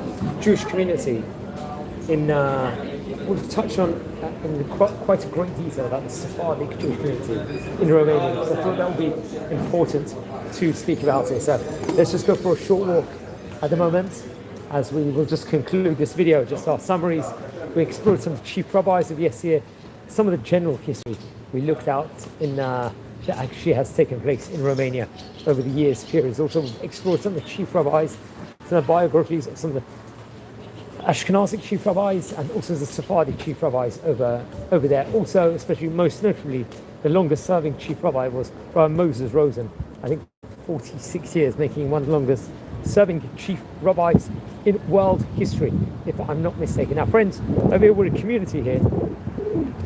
Jewish community we've touched on in quite a great detail about the Sephardic Jewish community in Romania. So I thought that would be important to speak about it. So let's just go for a short walk at the moment, as we will just conclude this video, just our summaries. We explored some chief rabbis of yesteryear, some of the general history we looked out in that actually has taken place in Romania over the years periods. Also explored some of the chief rabbis, some of the biographies of some of the Ashkenazic chief rabbis and also the Sephardic chief rabbis over there. Also, especially most notably, the longest serving chief rabbi was Rabbi Moses Rosen, I think 46 years, making him one of the longest serving chief rabbis in world history, if I'm not mistaken. Now friends, over here we're a community here.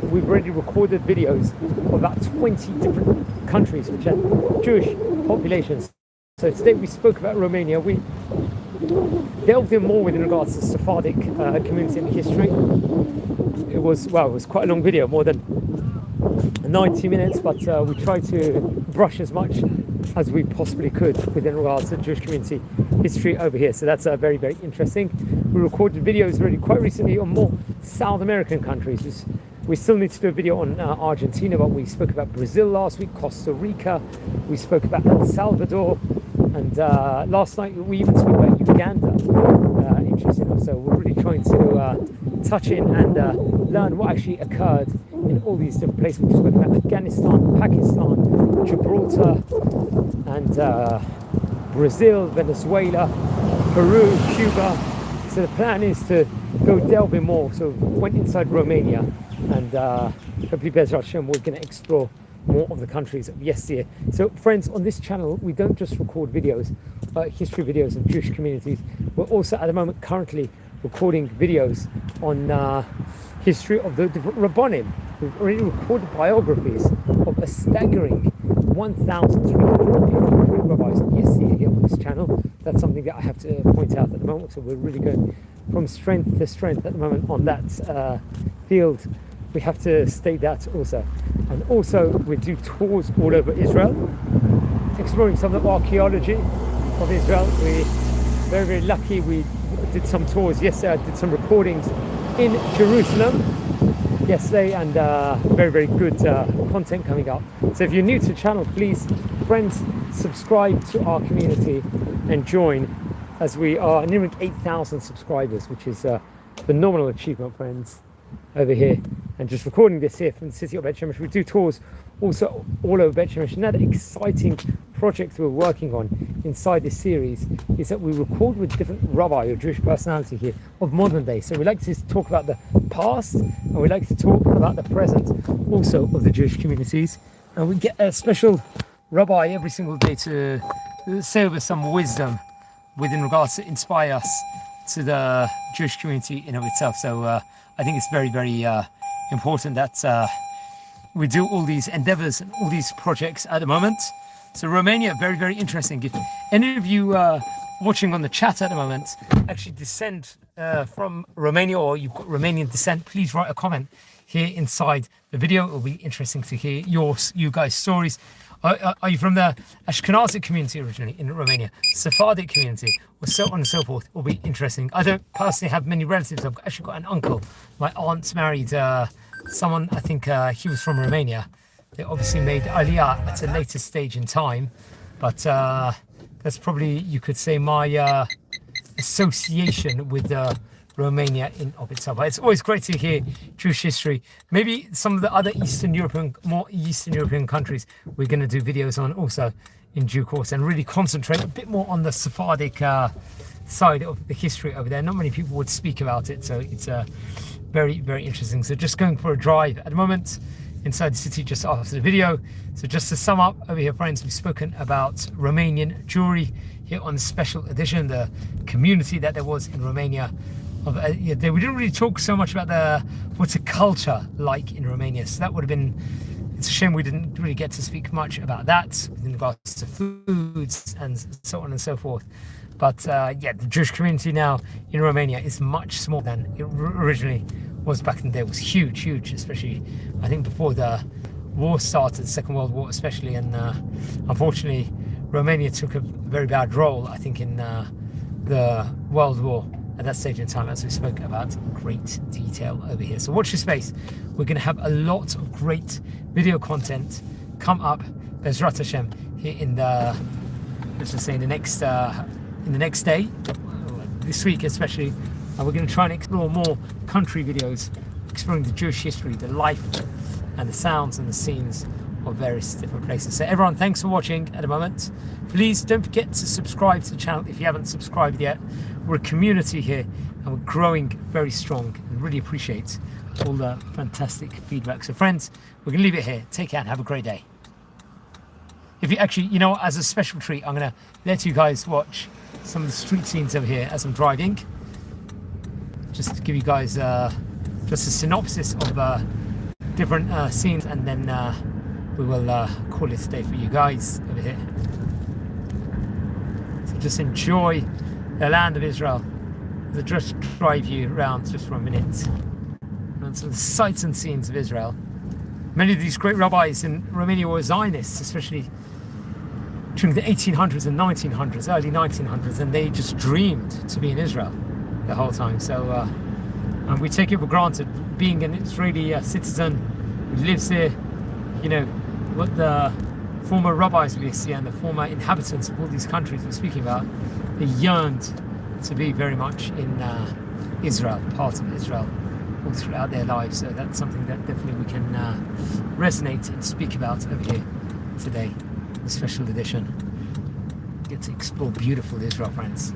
We've already recorded videos of about 20 different countries which had Jewish populations. So today we spoke about Romania. We delved in more with regards to Sephardic community and history. It was quite a long video, more than 90 minutes, but we tried to brush as much as we possibly could within regards to Jewish community history over here. So that's very, very interesting. We recorded videos already quite recently on more South American countries. We still need to do a video on Argentina, but we spoke about Brazil last week, Costa Rica, we spoke about El Salvador, and last night we even spoke about Uganda. Interesting. So we're really trying to touch in and learn what actually occurred in all these different places. We spoke about Afghanistan, Pakistan, Gibraltar, and Brazil, Venezuela, Peru, Cuba. So the plan is to go delving more. So we went inside Romania, and hopefully Bezrat Hashem, we're going to explore more of the countries of yesteryear. So friends, on this channel we don't just record videos, history videos of Jewish communities. We're also at the moment currently recording videos on history of the different Rabbanim. We've already recorded biographies of a staggering 1,353 rabbis yesteryear here on this channel. That's something that I have to point out at the moment. So we're really going from strength to strength at the moment on that field. We have to state that also. And also we do tours all over Israel, exploring some of the archaeology of Israel. We're very, very lucky. We did some tours yesterday. I did some recordings in Jerusalem, yesterday, and very, very good content coming up. So if you're new to the channel, please, friends, subscribe to our community and join, as we are nearing 8,000 subscribers, which is a phenomenal achievement, friends, over here. And just recording this here from the city of Bet Shemesh. We do tours also all over Bet Shemesh. Another exciting project we're working on inside this series is that we record with different rabbi or Jewish personality here of modern day. So we like to talk about the past, and we like to talk about the present also of the Jewish communities. And we get a special rabbi every single day to say over some wisdom within regards to inspire us to the Jewish community in of itself. So I think it's very, very important that we do all these endeavors and all these projects at the moment. So Romania, very, very interesting. If any of you watching on the chat at the moment actually descend from Romania, or you've got Romanian descent, please write a comment here inside the video. It'll be interesting to hear you guys' stories. Are you from the Ashkenazi community originally in Romania, Sephardic community, or so on and so forth? It'll be interesting. I don't personally have many relatives. I've actually got an uncle. My aunt's married someone, I think he was from Romania. They obviously made Aliyah at a later stage in time, but that's probably, you could say, my association with Romania in of itself. But it's always great to hear Jewish history. Maybe some of the other more Eastern European countries we're going to do videos on also in due course, and really concentrate a bit more on the Sephardic side of the history over there. Not many people would speak about it, so it's very, very interesting. So just going for a drive at the moment inside the city just after the video. So just to sum up over here, friends, we've spoken about Romanian Jewry here on the special edition, the community that there was in Romania. We didn't really talk so much about what's a culture like in Romania, so that would have been, it's a shame we didn't really get to speak much about that in regards to foods and so on and so forth. But yeah, the Jewish community now in Romania is much smaller than it originally was back in the day. It was huge, huge, especially I think before the war started, the Second World War especially, and unfortunately Romania took a very bad role, I think, in the World War at that stage in time, as we spoke about in great detail over here. So watch your space. We're going to have a lot of great video content come up, Bezrat Hashem, here in the, let's just say, in the next day, this week especially. And we're going to try and explore more country videos, exploring the Jewish history, the life and the sounds and the scenes of various different places. So everyone, thanks for watching at the moment. Please don't forget to subscribe to the channel if you haven't subscribed yet. We're a community here and we're growing very strong, and really appreciate all the fantastic feedback. So friends, we're going to leave it here. Take care and have a great day. If you actually, you know, as a special treat, I'm going to let you guys watch some of the street scenes over here as I'm driving. Just to give you guys just a synopsis of different scenes, and then we will call it a day for you guys over here. So just enjoy the land of Israel. I'll just drive you around just for a minute on some sights and scenes of Israel. Many of these great rabbis in Romania were Zionists, especially during the 1800s and 1900s, early 1900s, and they just dreamed to be in Israel the whole time. So and we take it for granted, being an Israeli citizen who lives here, you know, what the former rabbis we see and the former inhabitants of all these countries we're speaking about, they yearned to be very much in Israel, part of Israel, all throughout their lives. So that's something that definitely we can resonate and speak about over here today, the special edition. Get to explore beautiful Israel, friends.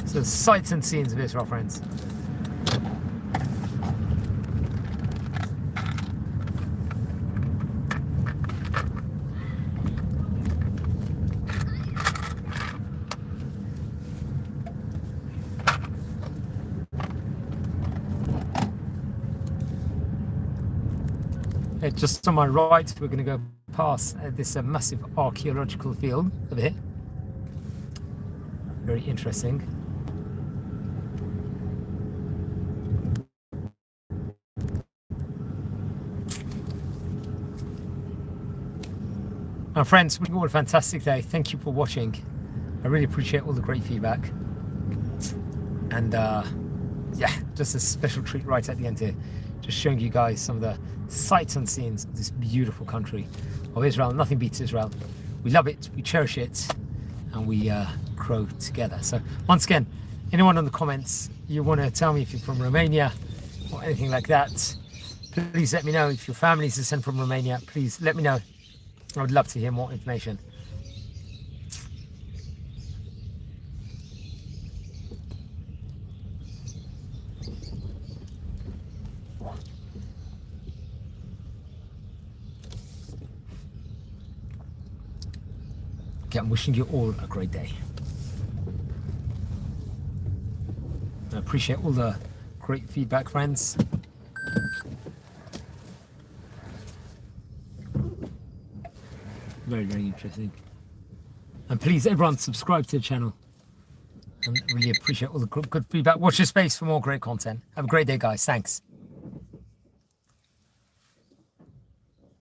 So sights and scenes of Israel, friends. Just on my right, we're going to go past this massive archaeological field over here. Very interesting. Now friends, we've got a fantastic day. Thank you for watching. I really appreciate all the great feedback. And yeah, just a special treat right at the end here, just showing you guys some of the sights and scenes of this beautiful country of Israel. Nothing beats Israel. We love it, we cherish it, and we grow together. So once again, anyone in the comments, you want to tell me if you're from Romania or anything like that, please let me know. If your family's descent from Romania, please let me know. I would love to hear more information. Okay, I'm wishing you all a great day. I appreciate all the great feedback, friends. Very, very interesting. And please, everyone, subscribe to the channel. And really appreciate all the good feedback. Watch your space for more great content. Have a great day, guys. Thanks.